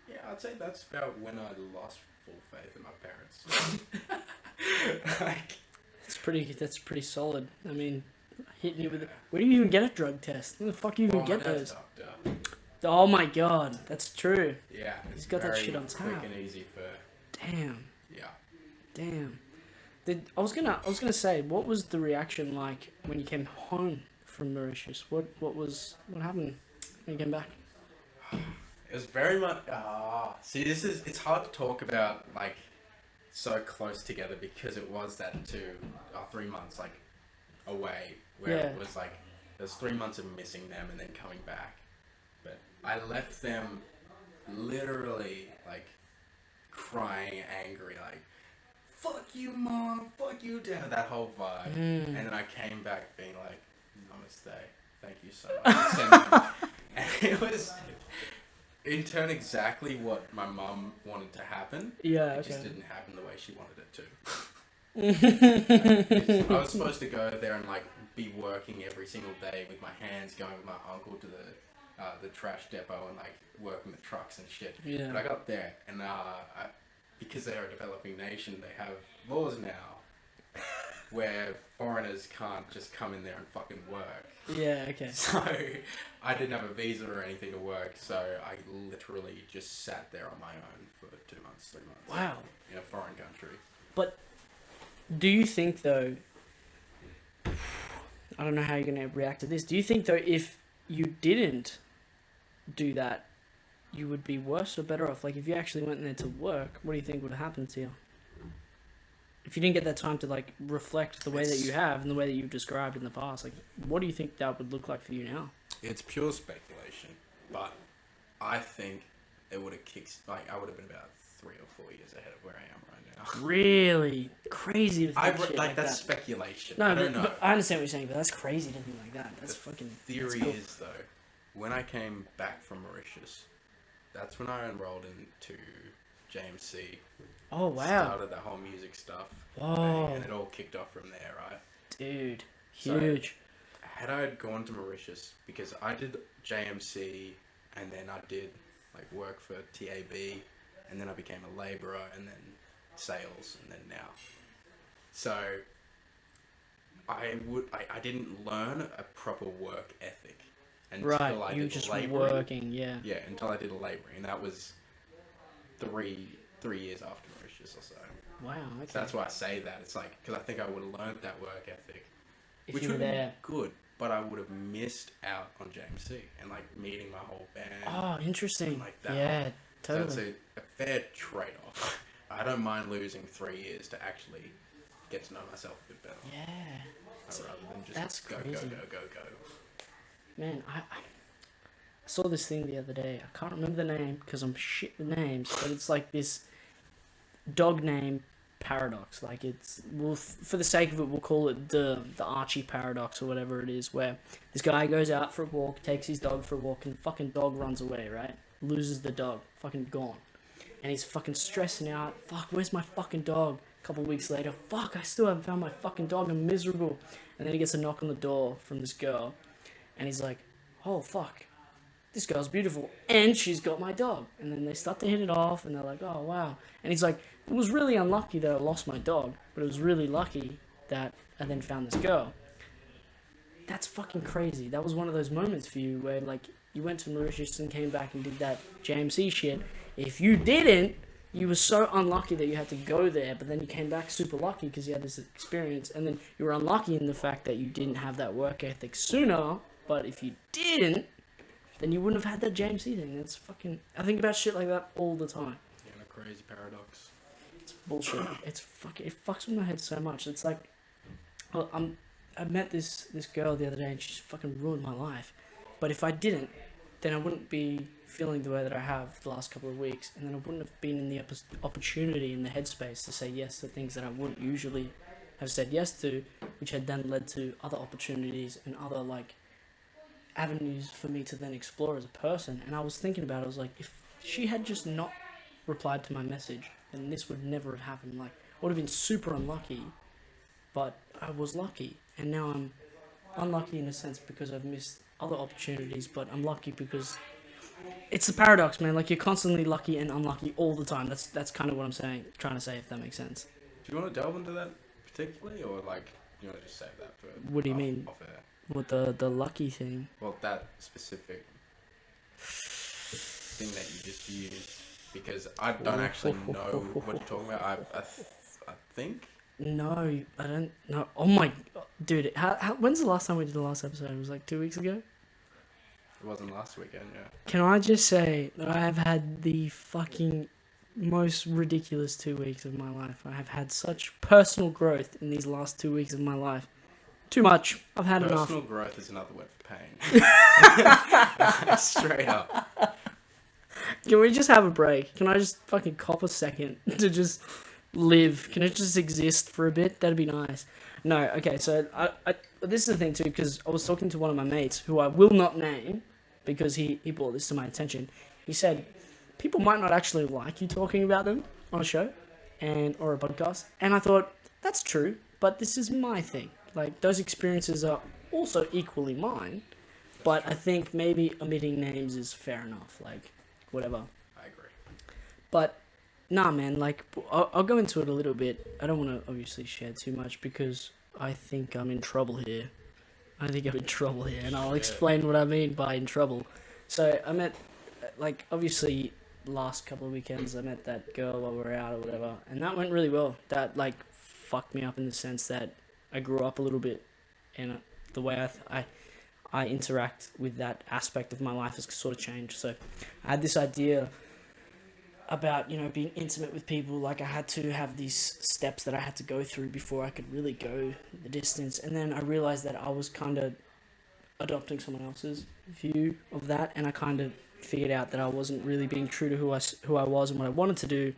yeah, I'd say that's about when I lost full faith in my parents. Like, That's pretty solid. I mean, hitting you with it. Where do you even get a drug test? Where the fuck do you even my get dad's those? doctor. Oh my god, that's true. Yeah, it's got that very shit on quick tap. and easy for Damn. yeah. Damn. I was gonna say, what was the reaction like when you came home from Mauritius? What happened when you came back? It was very much. See, it's hard to talk about like so close together because it was that 3 months like away where Yeah. it was like there's 3 months of missing them and then coming back. But I left them literally like crying, angry, like fuck you, mom, fuck you, dad, that whole vibe. And then I came back being like, namaste, thank you so much. And it was in turn exactly what my mum wanted to happen. Yeah, It just okay. didn't happen the way she wanted it to. Like, I was supposed to go there and like be working every single day with my hands, going with my uncle to the trash depot and like working the trucks and shit. Yeah. But I got there and because they're a developing nation, they have laws now where foreigners can't just come in there and fucking work. Yeah, okay. So I didn't have a visa or anything to work, so I literally just sat there on my own for 2 months, 3 months. Wow. In a foreign country. But do you think though, I don't know how you're going to react to this. Do you think though if you didn't do that, you would be worse or better off? Like if you actually went there to work, what do you think would happen to you? if you didn't get that time to like reflect the way that you have and the way that you've described in the past, like what do you think that would look like for you now? It's pure speculation, but I think it would have kicked. Like I would have been about 3 or 4 years ahead of where I am right now. Really crazy to think shit like that's that. speculation. No, I don't know. but I understand what you're saying, but that's crazy to think like that. That's the fucking. theory that's cool. is though, when I came back from Mauritius, that's when I enrolled into JMC. Oh wow! Started that whole music stuff. Whoa! And it all kicked off from there, right? Dude, huge. So, had I gone to Mauritius, because I did JMC, and then I did like work for TAB, and then I became a labourer, and then sales, and then now. So I didn't learn a proper work ethic until I you did just labouring. working, yeah. Yeah, until I did labouring, and that was 3 years after Mauritius or so. Wow. Okay. So that's why I say that. It's like, because I think I would have learned that work ethic, If which you were would have been there. good, but I would have missed out on JMC and like meeting my whole band. Oh, interesting. Like that. Yeah, totally. So it's a fair trade-off. I don't mind losing 3 years to actually get to know myself a bit better. Yeah. Rather than just That's go. crazy. Go. Man, I saw this thing the other day. I can't remember the name because I'm shit with names, but it's like this dog name paradox. Like for the sake of it, we'll call it the Archie paradox or whatever it is, where this guy goes out for a walk, takes his dog for a walk, and the fucking dog runs away, right? Loses the dog. Fucking gone. And he's fucking stressing out. Fuck, where's my fucking dog? A couple of weeks later, fuck, I still haven't found my fucking dog. I'm miserable. And then he gets a knock on the door from this girl. And he's like, oh, fuck. This girl's beautiful. And she's got my dog. And then they start to hit it off. And they're like, oh, wow. And he's like, it was really unlucky that I lost my dog. But it was really lucky that I then found this girl. That's fucking crazy. That was one of those moments for you where, like, you went to Mauritius and came back and did that JMC shit. If you didn't, you were so unlucky that you had to go there, but then you came back super lucky because you had this experience, and then you were unlucky in the fact that you didn't have that work ethic sooner, but if you didn't, then you wouldn't have had that JMC thing. That's fucking... I think about shit like that all the time. Yeah, a crazy paradox. It's bullshit. It's fucking... It fucks with my head so much. It's like... Well, I met this girl the other day, and she's fucking ruined my life. But if I didn't, then I wouldn't be feeling the way that I have the last couple of weeks, and then I wouldn't have been in the opportunity, in the headspace to say yes to things that I wouldn't usually have said yes to, which had then led to other opportunities and other, like, avenues for me to then explore as a person. And I was thinking about it, I was like, if she had just not replied to my message, then this would never have happened. Like, I would have been super unlucky, but I was lucky, and now I'm unlucky in a sense because I've missed other opportunities, but I'm lucky because it's the paradox, man. Like, you're constantly lucky and unlucky all the time. That's kind of what I'm trying to say, if that makes sense. Do you want to delve into that particularly, or like you want to just save that for? What do you mean? Off air? With the lucky thing? Well, that specific thing that you just used, because I don't actually know what you're talking about. I think. No, I don't know. Oh my, dude! When's the last time we did the last episode? It was like 2 weeks ago. It wasn't last weekend, yeah. Can I just say that I have had the fucking most ridiculous 2 weeks of my life. I have had such personal growth in these last 2 weeks of my life. Too much. I've had enough. Personal growth is another word for pain. Straight up. Can we just have a break? Can I just fucking cop a second to just live? Can it just exist for a bit? That'd be nice. No, okay, so I this is the thing too, because I was talking to one of my mates, who I will not name, because he brought this to my attention. He said, people might not actually like you talking about them on a show or a podcast. And I thought, that's true, but this is my thing. Like, those experiences are also equally mine, but I think maybe omitting names is fair enough. Like, whatever. I agree. But, nah, man, like, I'll go into it a little bit. I don't want to obviously share too much because I think I'm in trouble here. And I'll explain what I mean by in trouble. So, I met, like, obviously, last couple of weekends, I met that girl while we were out or whatever, and that went really well. That, like, fucked me up in the sense that I grew up a little bit, and the way I interact with that aspect of my life has sort of changed. So, I had this idea about, you know, being intimate with people. Like, I had to have these steps that I had to go through before I could really go the distance. And then I realized that I was kind of adopting someone else's view of that, and I kind of figured out that I wasn't really being true to who I was and what I wanted to do.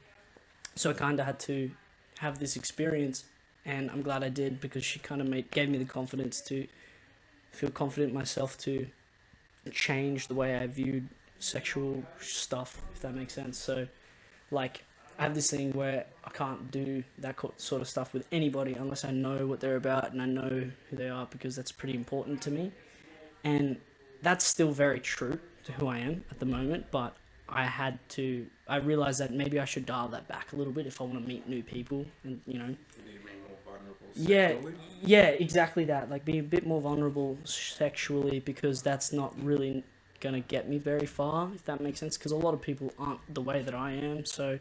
So I kind of had to have this experience, and I'm glad I did, because she kind of gave me the confidence to feel confident in myself to change the way I viewed sexual stuff, if that makes sense. So, like, I have this thing where I can't do that sort of stuff with anybody unless I know what they're about and I know who they are, because that's pretty important to me. And that's still very true to who I am at the moment, but I realized that maybe I should dial that back a little bit if I want to meet new people, and, you know. You need to be more vulnerable Yeah, sexually? yeah, exactly that. Like, be a bit more vulnerable sexually, because that's not really gonna get me very far, if that makes sense, because a lot of people aren't the way that I am. So,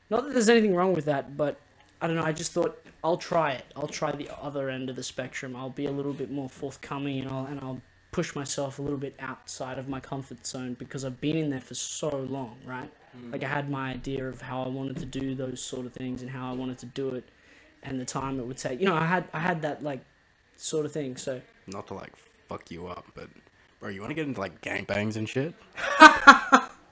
not that there's anything wrong with that, but I don't know, I just thought I'll try it. I'll try the other end of the spectrum. I'll be a little bit more forthcoming, and I'll push myself a little bit outside of my comfort zone, because I've been in there for so long, right? Like, I had my idea of how I wanted to do those sort of things and how I wanted to do it, and the time it would take. You know, I had that, like, sort of thing. So, Not to, like, fuck you up, but, bro, you want to get into, like, gangbangs and shit?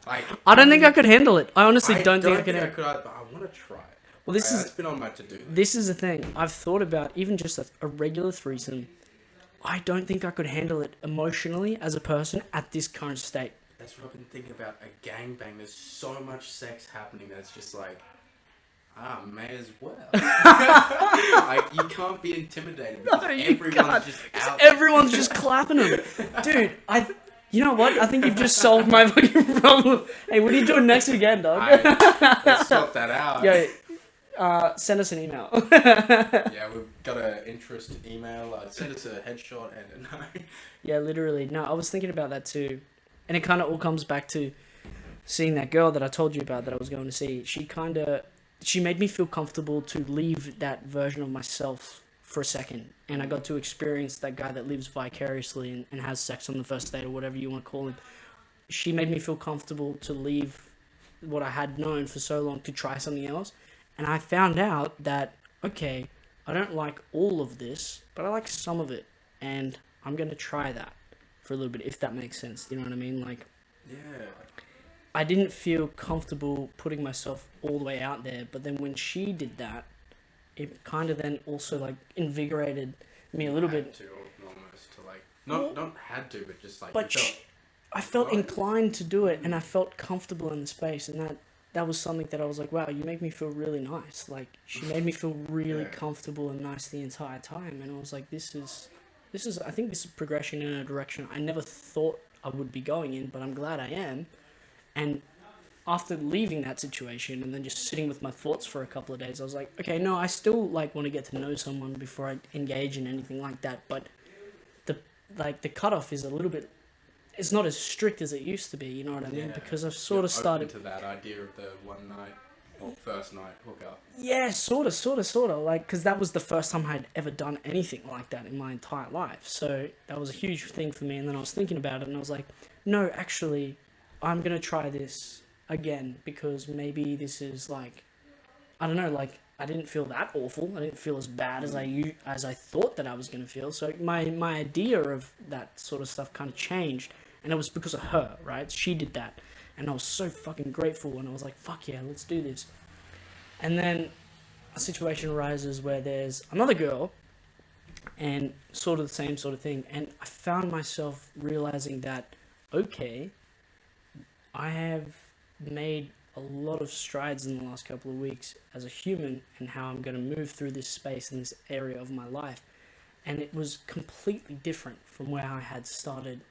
Like, I don't think I could handle it. I honestly don't think I could. I could, but I want to try it. Well, this is it's been on my to-do list. this is the thing. I've thought about even just a regular threesome. I don't think I could handle it emotionally as a person at this current state. That's what I've been thinking about. A gangbang. There's so much sex happening that it's just like, may as well. Like, you can't be intimidated because everyone's just out. Everyone's just clapping them. Dude, you know what? I think you've just solved my fucking problem. Hey, what are you doing next weekend, dog? Let's sort that out. Yeah, send us an email. Yeah, we've got an interest email. Send us a headshot and a no. Yeah, literally. No, I was thinking about that too. And it kind of all comes back to seeing that girl that I told you about that I was going to see. She made me feel comfortable to leave that version of myself for a second. And I got to experience that guy that lives vicariously and has sex on the first date, or whatever you want to call him. She made me feel comfortable to leave what I had known for so long to try something else. And I found out that, okay, I don't like all of this, but I like some of it. And I'm going to try that for a little bit, if that makes sense. You know what I mean? Like, Yeah. I didn't feel comfortable putting myself all the way out there. But then when she did that, it kind of then also, like, invigorated me a little bit. To, almost, to, like, not had to, but just, like, But I felt inclined to do it, and I felt comfortable in the space, and that was something that I was like, wow, you make me feel really nice. Like, she made me feel really comfortable and nice the entire time, and I was like, this is, I think this is progression in a direction I never thought I would be going in, but I'm glad I am. And after leaving that situation and then just sitting with my thoughts for a couple of days, I was like, okay, no, I still, like, want to get to know someone before I engage in anything like that, but the cutoff is a little bit, it's not as strict as it used to be, you know what I mean? Because I've sort of started to that idea of the one night or first night hookup. Yeah, sort of, like, because that was the first time I'd ever done anything like that in my entire life, so that was a huge thing for me. And then I was thinking about it, and I was like, no, actually, I'm gonna try this again, because maybe this is, like, I don't know, like, I didn't feel that awful. I didn't feel as bad as I thought that I was gonna feel. So my idea of that sort of stuff kind of changed, and it was because of her, right? She did that, and I was so fucking grateful. And I was like, fuck yeah, let's do this. And then a situation arises where there's another girl, and sort of the same sort of thing. And I found myself realizing that, okay, I have made a lot of strides in the last couple of weeks as a human, and how I'm going to move through this space in this area of my life. And it was completely different from where I had started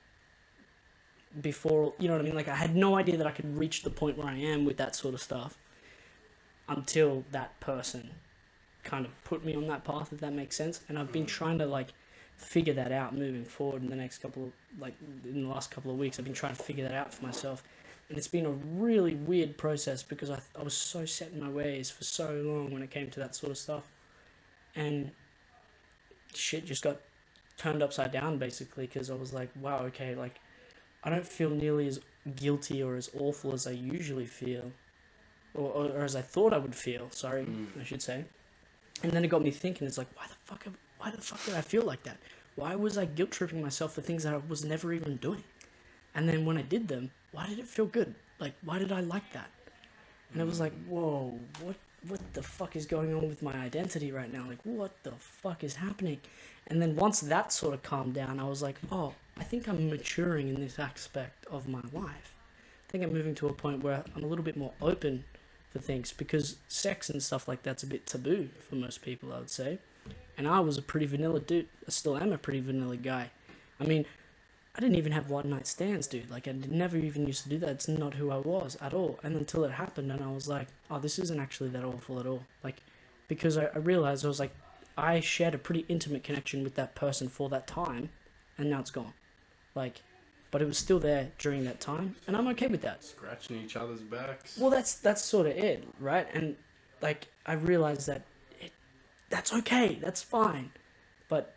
before, you know what I mean? Like, I had no idea that I could reach the point where I am with that sort of stuff until that person kind of put me on that path, if that makes sense. And I've been trying to, like, figure that out moving forward in the next couple of, like, in the last couple of weeks. I've been trying to figure that out for myself. And it's been a really weird process, because I was so set in my ways for so long when it came to that sort of stuff. And shit just got turned upside down, basically, because I was like, wow, okay, like, I don't feel nearly as guilty or as awful as I usually feel. or as I thought I would feel. Sorry, I should say. And then it got me thinking. It's like, why the fuck did I feel like that? Why was I guilt tripping myself for things that I was never even doing? And then when I did them, why did it feel good? Like, why did I like that? And it was like, whoa, what the fuck is going on with my identity right now? Like, what the fuck is happening? And then once that sort of calmed down, I was like, oh, I think I'm maturing in this aspect of my life. I think I'm moving to a point where I'm a little bit more open for things, because sex and stuff like that's a bit taboo for most people, I would say. And I was a pretty vanilla dude. I still am a pretty vanilla guy. I mean, I didn't even have one night stands, dude. Like, I never even used to do that. It's not who I was at all. And until it happened, and I was like, oh, this isn't actually that awful at all. Like, because I realized, I was like, I shared a pretty intimate connection with that person for that time, and now it's gone. Like, but it was still there during that time, and I'm okay with that. Scratching each other's backs. Well, that's sort of it, right? And, like, I realized that that's okay. That's fine. But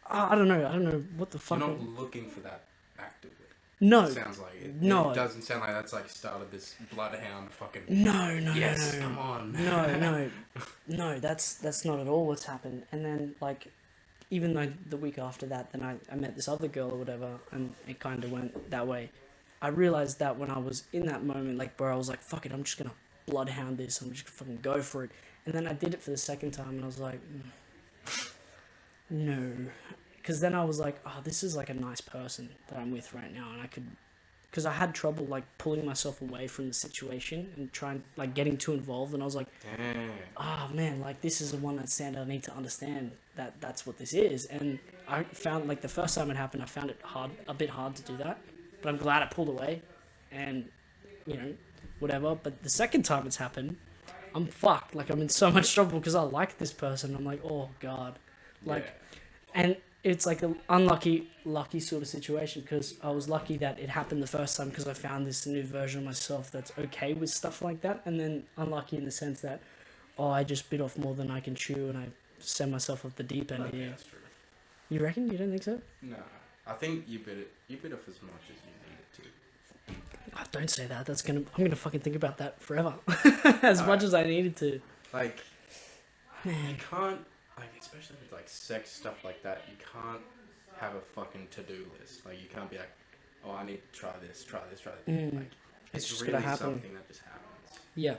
I don't know what the fuck. You're not looking for that actively. No. It sounds like it. No. It doesn't sound like that's like started this bloodhound fucking. No. Yes, come on. No. That's not at all what's happened. And then, like, even though the week after that, then I met this other girl or whatever, and it kind of went that way. I realized that when I was in that moment, like, where I was like, fuck it, I'm just gonna bloodhound this. I'm just gonna fucking go for it. And then I did it for the second time, and I was like, no. Because then I was like, oh, this is like a nice person that I'm with right now. And I could, because I had trouble like pulling myself away from the situation and trying, like, getting too involved. And I was like, oh man, like, this is the one night stand. I need to understand that that's what this is. And I found, like, the first time it happened, I found it a bit hard to do that. But I'm glad I pulled away and, you know, whatever. But the second time it's happened, I'm fucked. Like, I'm in so much trouble because I like this person. I'm like, oh God. Like, and it's like an lucky sort of situation, because I was lucky that it happened the first time because I found this new version of myself that's okay with stuff like that. And then unlucky in the sense that, oh, I just bit off more than I can chew and I send myself off the deep end here. That's true. You reckon? You don't think so? No. I think you bit off as much as you needed to. Oh, don't say that. I'm gonna fucking think about that forever. As much as I needed to. Like, Man. you can't, like, especially with like sex stuff like that, you can't have a fucking to-do list. Like, you can't be like, oh, I need to try this. Like, It's just really gonna happen. something that just happens. Yeah.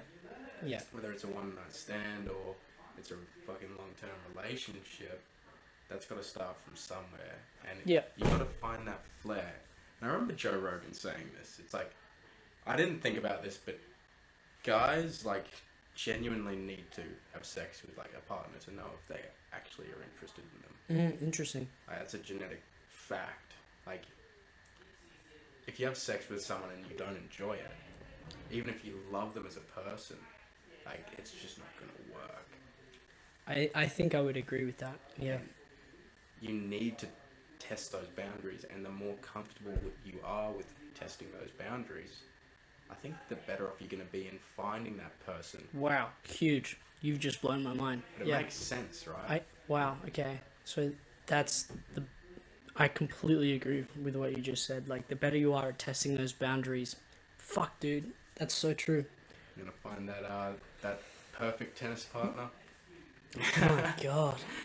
Whether it's a one-night stand or it's a fucking long-term relationship, that's got to start from somewhere. And you got to find that flair. And I remember Joe Rogan saying this. It's like, I didn't think about this, but guys, like, genuinely need to have sex with, like, a partner to know if they actually are interested in them. Interesting. Like, that's a genetic fact. Like, if you have sex with someone and you don't enjoy it, even if you love them as a person, like, it's just not going to work. I think I would agree with that. Yeah. You need to test those boundaries, and the more comfortable you are with testing those boundaries, I think the better off you're going to be in finding that person. Wow, huge. You've just blown my mind. But it makes sense, right? Wow, okay. So I completely agree with what you just said. Like, the better you are at testing those boundaries, fuck, dude, that's so true. You're going to find that perfect tennis partner.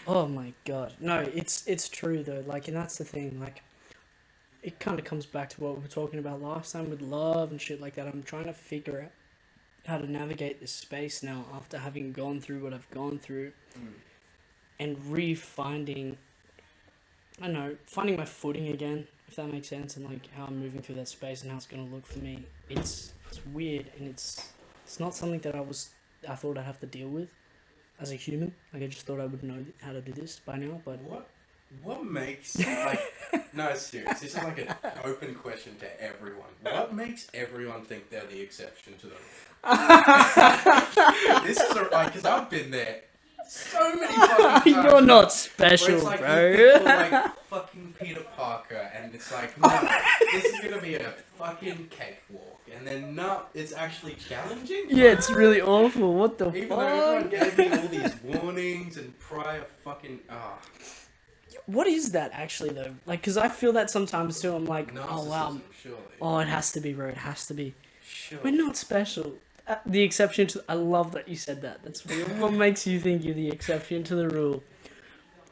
Oh my god. No, it's true though. Like, and that's the thing. Like, it kind of comes back to what we were talking about last time with love and shit like that. I'm trying to figure out how to navigate this space now after having gone through what I've gone through, and finding my footing again, if that makes sense, and like how I'm moving through that space and how it's gonna look for me. It's weird, and it's not something that I thought I'd have to deal with as a human. Like, I just thought I would know how to do this by now, but what makes, like, no, it's serious. This is like an open question to everyone. What makes everyone think they're the exception to the rule? This is because I've been there so many fucking times. You're not special, it's like, bro. You think you're like fucking Peter Parker, and it's like, no, this is gonna be a fucking cakewalk. And then, no, it's actually challenging. Yeah, it's really awful. What the Even fuck? though everyone gave me all these warnings and prior fucking... What is that actually, though? Like, because I feel that sometimes too. I'm like, oh, wow. Surely. Oh, it has to be, bro. It has to be. Sure. We're not special. The exception to... I love that you said that. That's what makes you think you're the exception to the rule.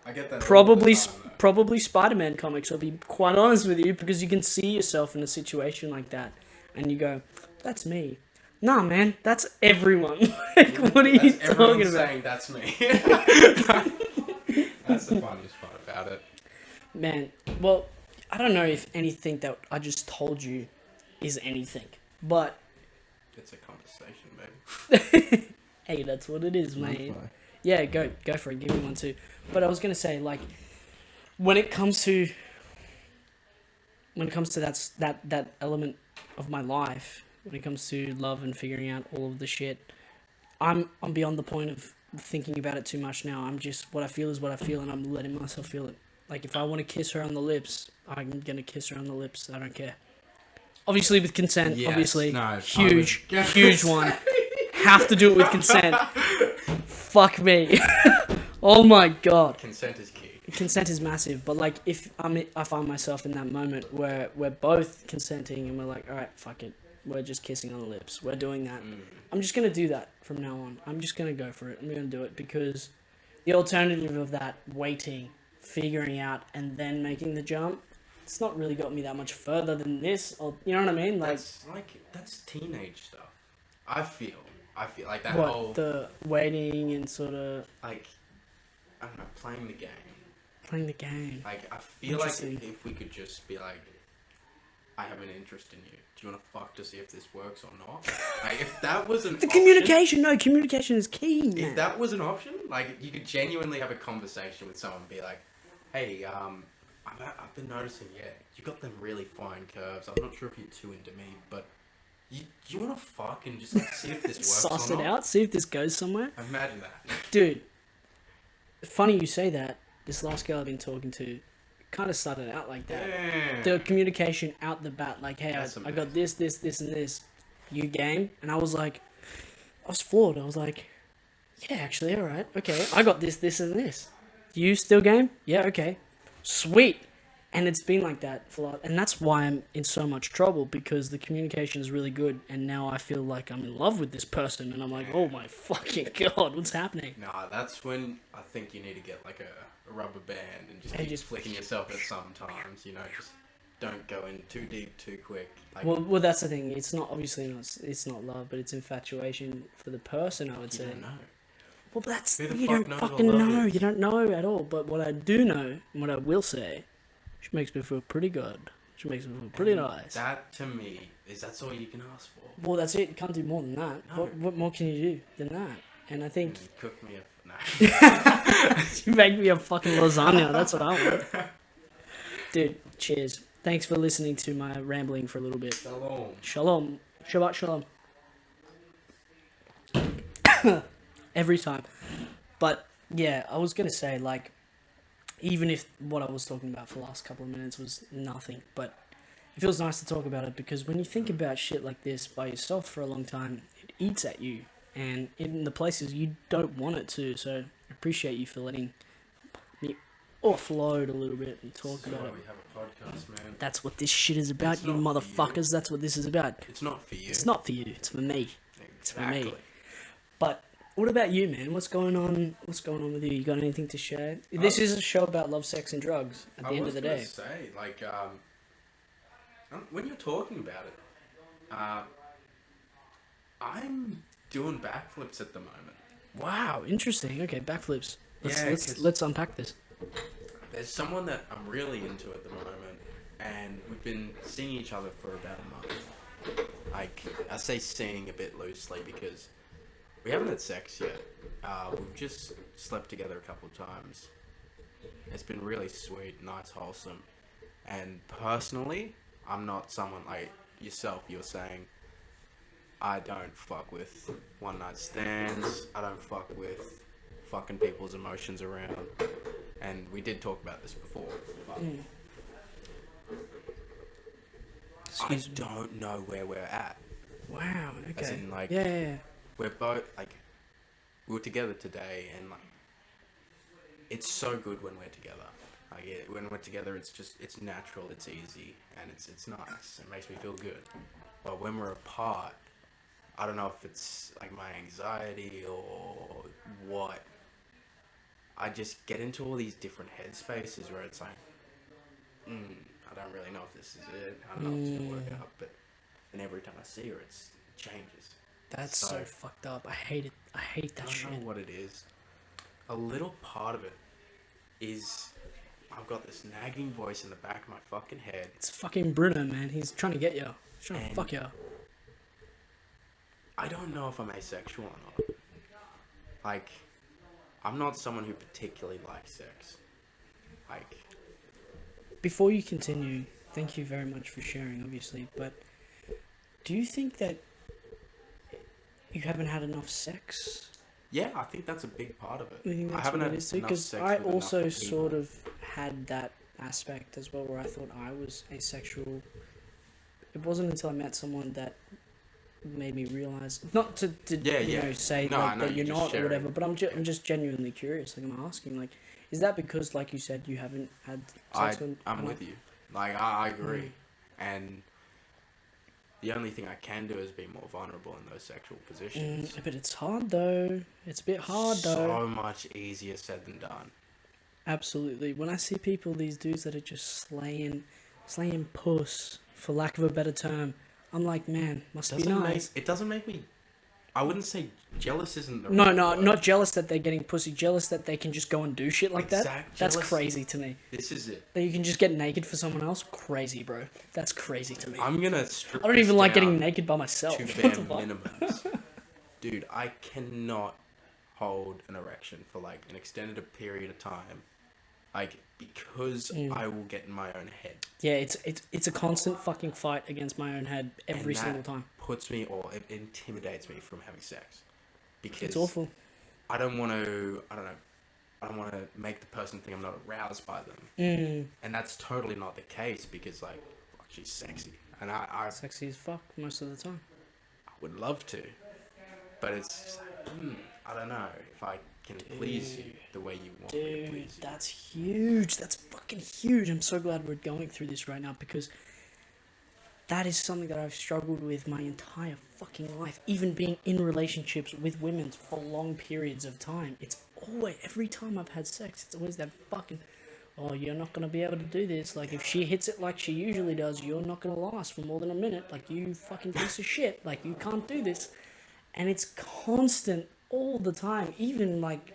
I get that. Probably Spider-Man comics. I'll be quite honest with you, because you can see yourself in a situation like that, and you go, "That's me." Nah, man, that's everyone. Like, what are you talking about? Saying that's me. That's the funniest part about it. Man, well, I don't know if anything that I just told you is anything, but it's a conversation, baby. Hey, that's what it is, mate. Yeah, go for it. Give me one too. But I was gonna say, like, when it comes to that element of my life, when it comes to love and figuring out all of the shit, I'm beyond the point of thinking about it too much now. I'm just, what I feel is what I feel, and I'm letting myself feel it. Like, if I want to kiss her on the lips, I'm gonna kiss her on the lips. I don't care. Obviously with consent. Yes, obviously, no, huge one. Have to do it with consent. Fuck me. Oh my god. Consent is key. Consent is massive, but like, if I find myself in that moment where we're both consenting and we're like, all right, fuck it, we're just kissing on the lips, we're doing that. I'm just gonna do that from now on. I'm just gonna go for it. I'm gonna do it, because the alternative of that, waiting, figuring out, and then making the jump, it's not really got me that much further than this. Or, you know what I mean? Like, that's teenage stuff. I feel like that what, whole the waiting and sort of like, I don't know, playing the game. Playing the game. Like, I feel like if we could just be like, I have an interest in you. Do you want to fuck to see if this works or not? Like, if that was an communication is key, man. If that was an option, like, you could genuinely have a conversation with someone and be like, hey, I've been noticing, you got them really fine curves. I'm not sure if you're too into me, but you want to fuck and just, like, see if this works Sauce or not? it out, see if this goes somewhere. Imagine that. Dude, funny you say that. This last girl I've been talking to kind of started out like that. Damn. The communication out the bat, like, hey, I got this, and this. You game? And I was like, I was floored. I was like, yeah, actually, all right, okay. I got this, and this. You still game? Yeah, okay. Sweet. And it's been like that for a lot. And that's why I'm in so much trouble, because the communication is really good. And now I feel like I'm in love with this person. And I'm like, oh my fucking God, what's happening? Nah, that's when I think you need to get like a rubber band and just keep flicking yourself at some times, you know, just don't go in too deep too quick. Like, well, that's the thing. It's not, obviously not, it's not love, but it's infatuation for the person, I would say. You don't know. Well, that's, Who the you fuck don't knows fucking what love know. is? You don't know at all. But what I do know, and what I will say, she makes me feel pretty good. She makes me feel pretty nice. That, to me, that's all you can ask for. Well, that's it. You can't do more than that. No. What more can you do than that? And I think... You cook me a... No. You make me a fucking lasagna. That's what I want. Dude, cheers. Thanks for listening to my rambling for a little bit. Shalom. Shalom. Shabbat shalom. Every time. But, yeah, I was going to say, like, even if what I was talking about for the last couple of minutes was nothing, but it feels nice to talk about it, because when you think about shit like this by yourself for a long time, it eats at you, and in the places you don't want it to. So I appreciate you for letting me offload a little bit and talk about it. We have a podcast, man. That's what this shit is about, you motherfuckers. That's what this is about. It's not for you. It's not for you. It's for me. It's for me. Exactly. But what about you, man? What's going on? What's going on with you? You got anything to share? This is a show about love, sex, and drugs. At the end of the day, I was gonna say, like, when you're talking about it, I'm doing backflips at the moment. wow, interesting. Okay, backflips. Yeah, Let's unpack this. There's someone that I'm really into at the moment, and we've been seeing each other for about a month. Like, I say seeing a bit loosely because we haven't had sex yet. We've just slept together a couple of times. It's been really sweet, nice, wholesome. And personally, I'm not someone like yourself. You're saying, I don't fuck with one night stands. I don't fuck with fucking people's emotions around. And we did talk about this before. But I don't know where we're at. Wow. Okay. As in, like, yeah. we're both, like, we were together today, and, like, it's so good when we're together. Like, when we're together, it's just, it's natural, it's easy, and it's nice. It makes me feel good. But when we're apart, I don't know if it's like my anxiety or what. I just get into all these different headspaces where it's like, I don't really know if this is it. I don't know if it's gonna work out. But and every time I see her, it changes. That's so fucked up. I hate it. I hate that shit. I don't know what it is. A little part of it is I've got this nagging voice in the back of my fucking head. It's fucking Bruno, man. He's trying to get you. He's trying to fuck you. I don't know if I'm asexual or not. Like, I'm not someone who particularly likes sex. Like, before you continue, thank you very much for sharing, obviously, but do you think that you haven't had enough sex? Yeah, I think that's a big part of it. I think that's I haven't what had it is too, enough because sex I with also enough people. sort of had that aspect as well, where I thought I was asexual. It wasn't until I met someone that made me realize, not to you know, say No, like, I know, that you're just not or sharing. whatever, but I'm just genuinely curious. Like, I'm asking, like, is that because, like you said, you haven't had sex with I'm enough? with you. Like, I agree. And the only thing I can do is be more vulnerable in those sexual positions. But it's hard though. It's a bit hard though. So much easier said than done. Absolutely. When I see people, these dudes that are just slaying puss, for lack of a better term, I'm like, man, must be nice. It doesn't make me. I wouldn't say jealous isn't the No, right no, word. not jealous that they're getting pussy. Jealous that they can just go and do shit like that. That's Jealous- crazy to me. This is it. That you can just get naked for someone else. Crazy, bro. That's crazy to me. I'm gonna strip I don't this even like getting down naked by myself. to What bare the fuck? minimums. Dude, I cannot hold an erection for like an extended period of time. Like, because I will get in my own head. Yeah, it's a constant fucking fight against my own head every And single that time. puts me, or it intimidates me from having sex. Because It's awful. I don't want to, I don't want to make the person think I'm not aroused by them. And that's totally not the case because, like, fuck, she's sexy. And I Sexy as fuck most of the time. would love to. But it's just like, I don't know if I can please you the way you want me to Dude, please you. that's huge. That's fucking huge. I'm so glad we're going through this right now, because that is something that I've struggled with my entire fucking life. Even being in relationships with women for long periods of time. It's always, every time I've had sex, it's always that fucking, oh, you're not going to be able to do this. Like, if she hits it like she usually does, you're not going to last for more than a minute. Like, you fucking piece of shit. Like, you can't do this. And it's constant all the time. Even, like,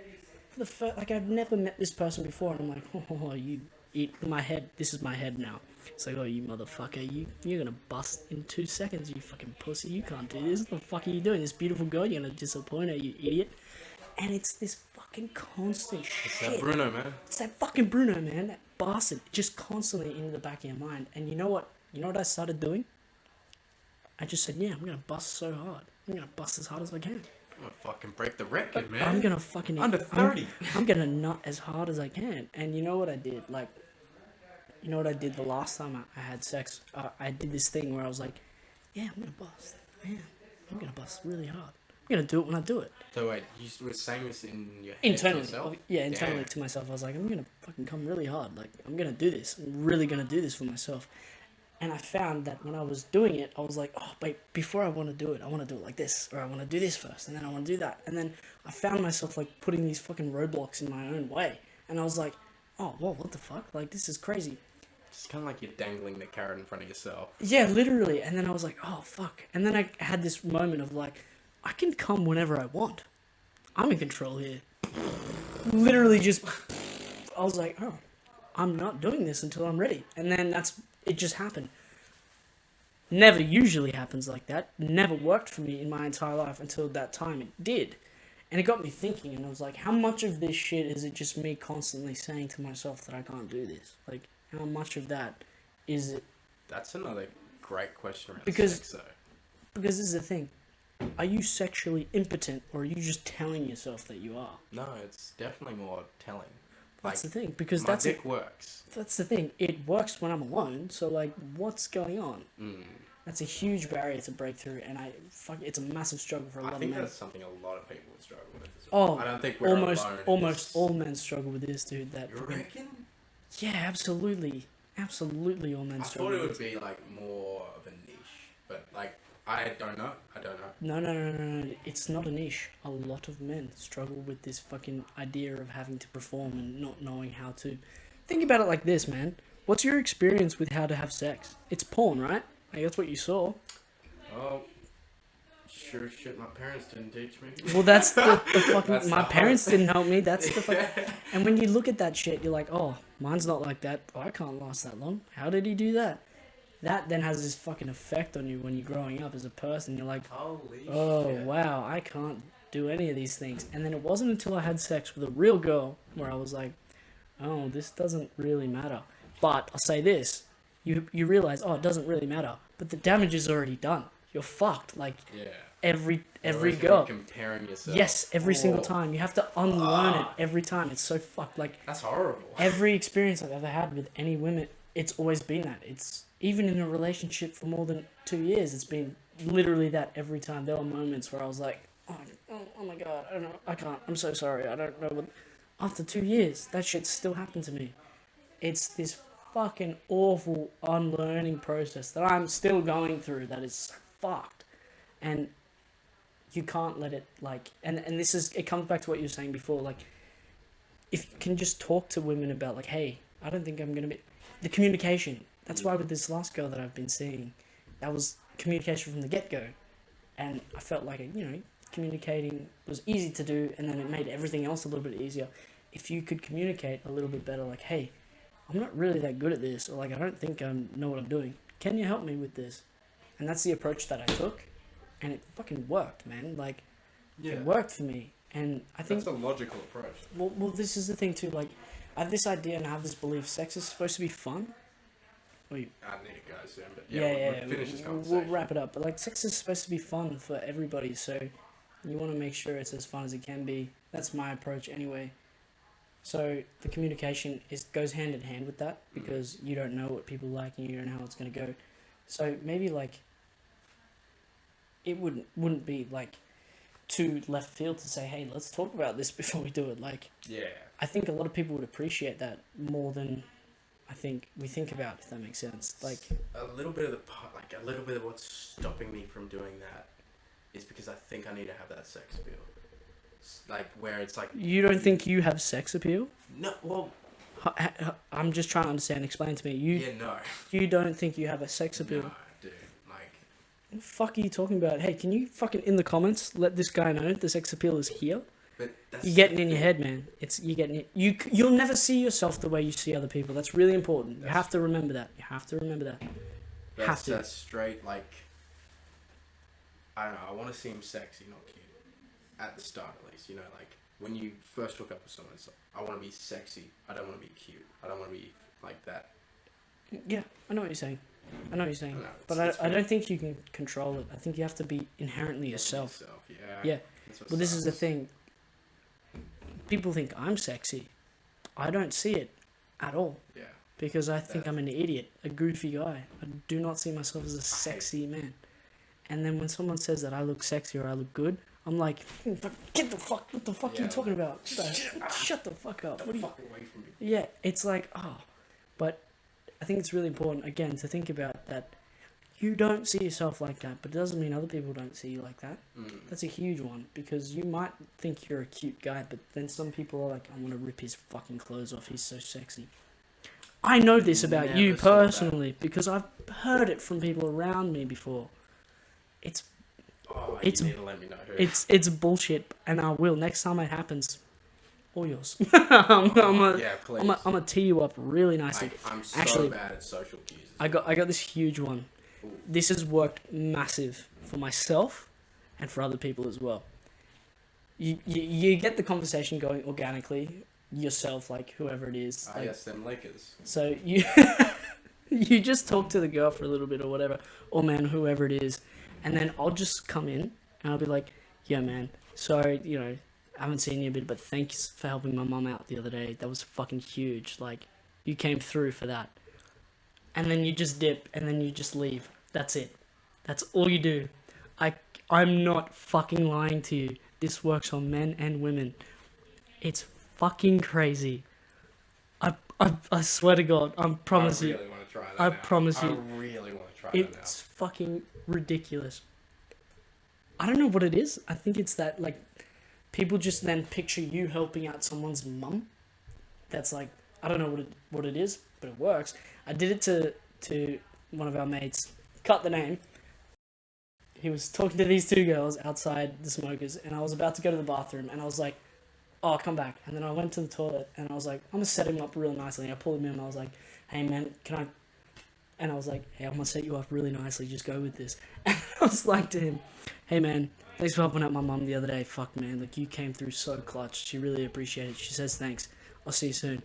for the first, like, I've never met this person before, and I'm like, oh, you eat my head. This is my head now. It's like, oh, you motherfucker, you're gonna bust in 2 seconds, you fucking pussy. You can't do this. What the fuck are you doing? This beautiful girl, you're gonna disappoint her, you idiot. And it's this fucking constant shit. That Bruno, man. It's that fucking Bruno, man. That bastard. Just constantly in the back of your mind. And you know what? You know what I started doing? I just said, yeah, I'm gonna bust so hard. I'm gonna bust as hard as I can. I'm gonna fucking break the record, man. I'm gonna fucking... Under 30. I'm gonna nut as hard as I can. And you know what I did? Like, you know what I did the last time I had sex? I did this thing where I was like, yeah, I'm gonna bust. Man, I'm gonna bust really hard. I'm gonna do it when I do it. So wait, you were saying this in your head Internally. to yourself? Yeah, internally to myself. I was like, I'm gonna fucking come really hard. Like, I'm gonna do this. I'm really gonna do this for myself. And I found that when I was doing it, I was like, oh, wait, before I want to do it, I want to do it like this. Or I want to do this first, and then I want to do that. And then I found myself, like, putting these fucking roadblocks in my own way. And I was like, oh, whoa, what the fuck? Like, this is crazy. It's kind of like you're dangling the carrot in front of yourself. Yeah, literally. And then I was like, oh, fuck. And then I had this moment of, like, I can come whenever I want. I'm in control here. Literally just, I was like, oh, I'm not doing this until I'm ready. And then it just happened. Never usually happens like that. Never worked for me in my entire life until that time it did. And it got me thinking, and I was like, how much of this shit is it just me constantly saying to myself that I can't do this? Like, how much of that is it? That's another great question around Because- sex, though. Because this is the thing. Are you sexually impotent, or are you just telling yourself that you are? No, it's definitely more telling. That's the thing. Because my dick works. that's the thing. It works when I'm alone. So, like, what's going on? That's a huge barrier to break through, and it's a massive struggle for a lot I of think men. that's something a lot of people would struggle with as well. Oh, I don't think we're almost alone in almost this. all men struggle with this, dude. That You fucking- reckon? yeah, absolutely, absolutely, all men I struggle thought it with would this. be like more of a niche, but like I don't know. No. It's not a niche. A lot of men struggle with this fucking idea of having to perform and not knowing how to. Think about it like this, man. What's your experience with how to have sex? It's porn, right? Like, that's what you saw. Oh, sure shit, my parents didn't teach me. Well, that's the fucking... That's my the parents hard- didn't help me. That's the fucking... And when you look at that shit, you're like, oh, mine's not like that. Oh, I can't last that long. How did he do that? That then has this fucking effect on you when you're growing up as a person. You're like, Holy oh, shit. wow, I can't do any of these things. And then it wasn't until I had sex with a real girl where I was like, oh, this doesn't really matter. But I'll say this. You realize, oh, it doesn't really matter. But the damage is already done. You're fucked. Like, Yeah. every You're always gonna girl. be comparing yourself. Yes, every single Oh, time. You have to unlearn it every time. It's so fucked. Like, That's horrible. every experience I've ever had with any women, it's always been that. It's even in a relationship for more than 2 years, it's been literally that every time. There were moments where I was like, oh my god, I don't know, I can't, I'm so sorry, I don't know what. After 2 years, that shit still happened to me. It's this fucking awful unlearning process that I'm still going through that is so fucked. And you can't let it, like, and this is, it comes back to what you were saying before, like, if you can just talk to women about, like, hey, I don't think I'm going to be... The communication. That's why with this last girl that I've been seeing, that was communication from the get-go. And I felt like, communicating was easy to do, and then it made everything else a little bit easier. If you could communicate a little bit better, like, hey, I'm not really that good at this, or, like, I don't think I know what I'm doing. Can you help me with this? And that's the approach that I took, and it fucking worked, man. Like, Yeah. it worked for me. And I think... That's a logical approach. Well, this is the thing too. Like, I have this idea and I have this belief: sex is supposed to be fun. I need to go soon, but Yeah. we'll finish this We'll conversation. wrap it up. But like, sex is supposed to be fun for everybody, so you want to make sure it's as fun as it can be. That's my approach, anyway. So the communication goes hand in hand with that, because you don't know what people like and you don't know how it's gonna go. So maybe like, it wouldn't be like too left field to say, hey, let's talk about this before we do it. Like, Yeah. I think a lot of people would appreciate that more than I think we think about, if that makes sense. Like, A little bit of what's stopping me from doing that is because I think I need to have that sex appeal. Like, where it's like... you don't think you have sex appeal? No, well... I'm just trying to understand. Explain to me. Yeah, no. You don't think you have a sex appeal? No, dude. Like... What the fuck are you talking about? Hey, can you fucking, in the comments, let this guy know the sex appeal is here? But that's You're getting in your head, man. You're getting it. You'll never see yourself the way you see other people. That's really important. You have to remember that. That's straight, like... I don't know, I want to seem sexy, not cute. At the start, at least, like, when you first hook up with someone, it's like, I want to be sexy, I don't want to be cute, I don't want to be like that. Yeah, I know what you're saying. No, But I don't think you can control it. I think you have to be inherently yourself. Yeah. That's what Well, this is the sucks. thing. People think I'm sexy. I don't see it at all, Yeah. because I think I'm an idiot, a goofy guy. I do not see myself as a sexy man. And then when someone says that I look sexy or I look good, I'm like, get the fuck, what the fuck are you talking about? Shut the fuck up. Get What the are you... fuck away from me. Yeah, it's like, but I think it's really important, again, to think about that. You don't see yourself like that, but it doesn't mean other people don't see you like that. That's a huge one, because you might think you're a cute guy, but then some people are like, I want to rip his fucking clothes off, he's so sexy. I know this about Never you saw that. personally, because I've heard it from people around me before. It's Oh, It's- you need to let me know who. it's bullshit, and I will, next time it happens. All yours. Yeah, please. I'm gonna tee you up really nicely. I'm so Actually, bad at social cues. I got this huge one. Ooh. This has worked massive for myself and for other people as well. You get the conversation going organically yourself, like whoever it is. Ah, Like, yes, them Lakers. so you you just talk to the girl for a little bit or whatever, or man, whoever it is, and then I'll just come in and I'll be like, yeah, man, sorry, I haven't seen you a bit, but thanks for helping my mum out the other day. That was fucking huge. Like, you came through for that. And then you just dip, and then you just leave. That's it. That's all you do. I'm not fucking lying to you. This works on men and women. It's fucking crazy. I swear to God, I promise you. I really want to try that I now. promise you. I really want to try that now. It's fucking ridiculous. I don't know what it is. I think it's that, like, people just then picture you helping out someone's mum. That's like, I don't know what it is, but it works. I did it to one of our mates. Cut the name. He was talking to these two girls outside the smokers, and I was about to go to the bathroom, and I was like, oh, come back. And then I went to the toilet, and I was like, I'm going to set him up real nicely. I pulled him in, and I was like, hey, man, can I... And I was like, hey, I'm going to set you up really nicely. Just go with this. And I was like to him, hey, man, thanks for helping out my mum the other day. Fuck, man. Like, you came through so clutch. She really appreciated it. She says thanks. I'll see you soon.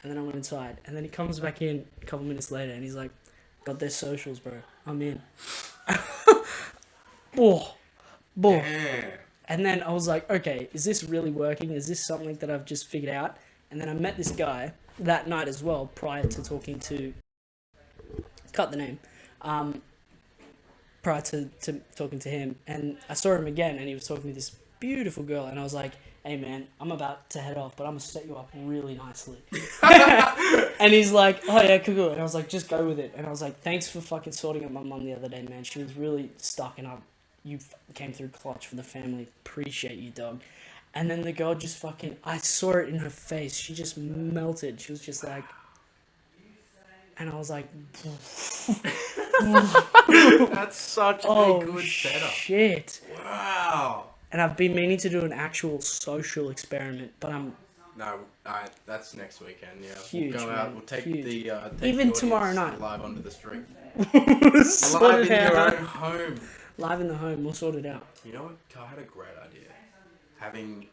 And then I went inside. And then he comes back in a couple minutes later, and he's like, got their socials, bro. I'm in. Oh. Yeah. And then I was like, okay, is this really working? Is this something that I've just figured out? And then I met this guy that night as well, prior to talking to... Cut the name. Prior to talking to him. And I saw him again, and he was talking to this beautiful girl. And I was like, hey, man, I'm about to head off, but I'm going to set you up really nicely. And he's like, oh, yeah, cool. And I was like, just go with it. And I was like, thanks for fucking sorting out my mum the other day, man. She was really stuck, and you came through clutch for the family. Appreciate you, dog. And then the girl just fucking... I saw it in her face. She just melted. She was just like... And I was like... That's such a good setup. Shit. Wow. And I've been meaning to do an actual social experiment, but I'm... No, that's next weekend, yeah. Huge, we'll go out, we'll take huge. take Even the tomorrow audience night. live onto the street. Sort Live it in your out. own home. Live in the home, we'll sort it out. You know what? I had a great idea. Having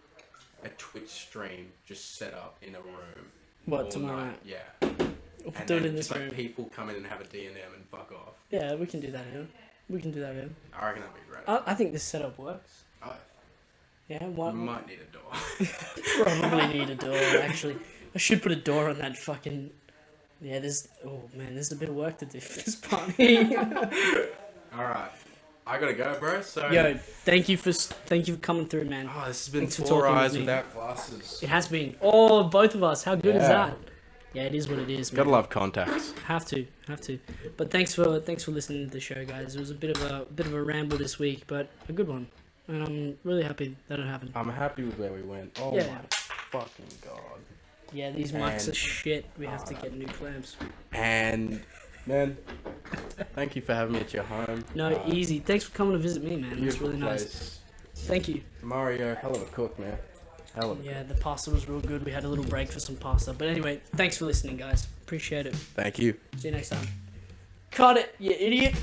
a Twitch stream just set up in a room. What, all tomorrow night? Yeah. We'll And do it then in this just room. like people come in and have a D&M and fuck off. Yeah, we can do that here. We can do that here. I reckon that'd be great. I think this setup works. Oh, Yeah, you what? might need a door. Probably need a door, actually. I should put a door on that fucking... Yeah, there's... Oh, man, there's a bit of work to do for this party. Alright. I gotta go, bro. So... Yo, thank you for coming through, man. Oh, this has been Thanks for 4 talking with eyes me. without glasses. It has been. Oh, both of us. How good is Yeah. that? Yeah, it is what it is, man. Gotta love contacts. Have to. But thanks for listening to the show, guys. It was a bit of a ramble this week, but a good one, and I'm really happy that it happened. I'm happy with where we went. Oh Yeah. my fucking god. Yeah, these mics And- are shit. We have to get new clamps. And man, thank you for having me at your home. No, easy. Thanks for coming to visit me, man. It's Beautiful really nice. place. Thank you. Mario, hell of a cook, man. Hell of a Yeah, the pasta was real good. We had a little break for some pasta. But anyway, thanks for listening, guys. Appreciate it. Thank you. See you next time. Cut it, you idiot.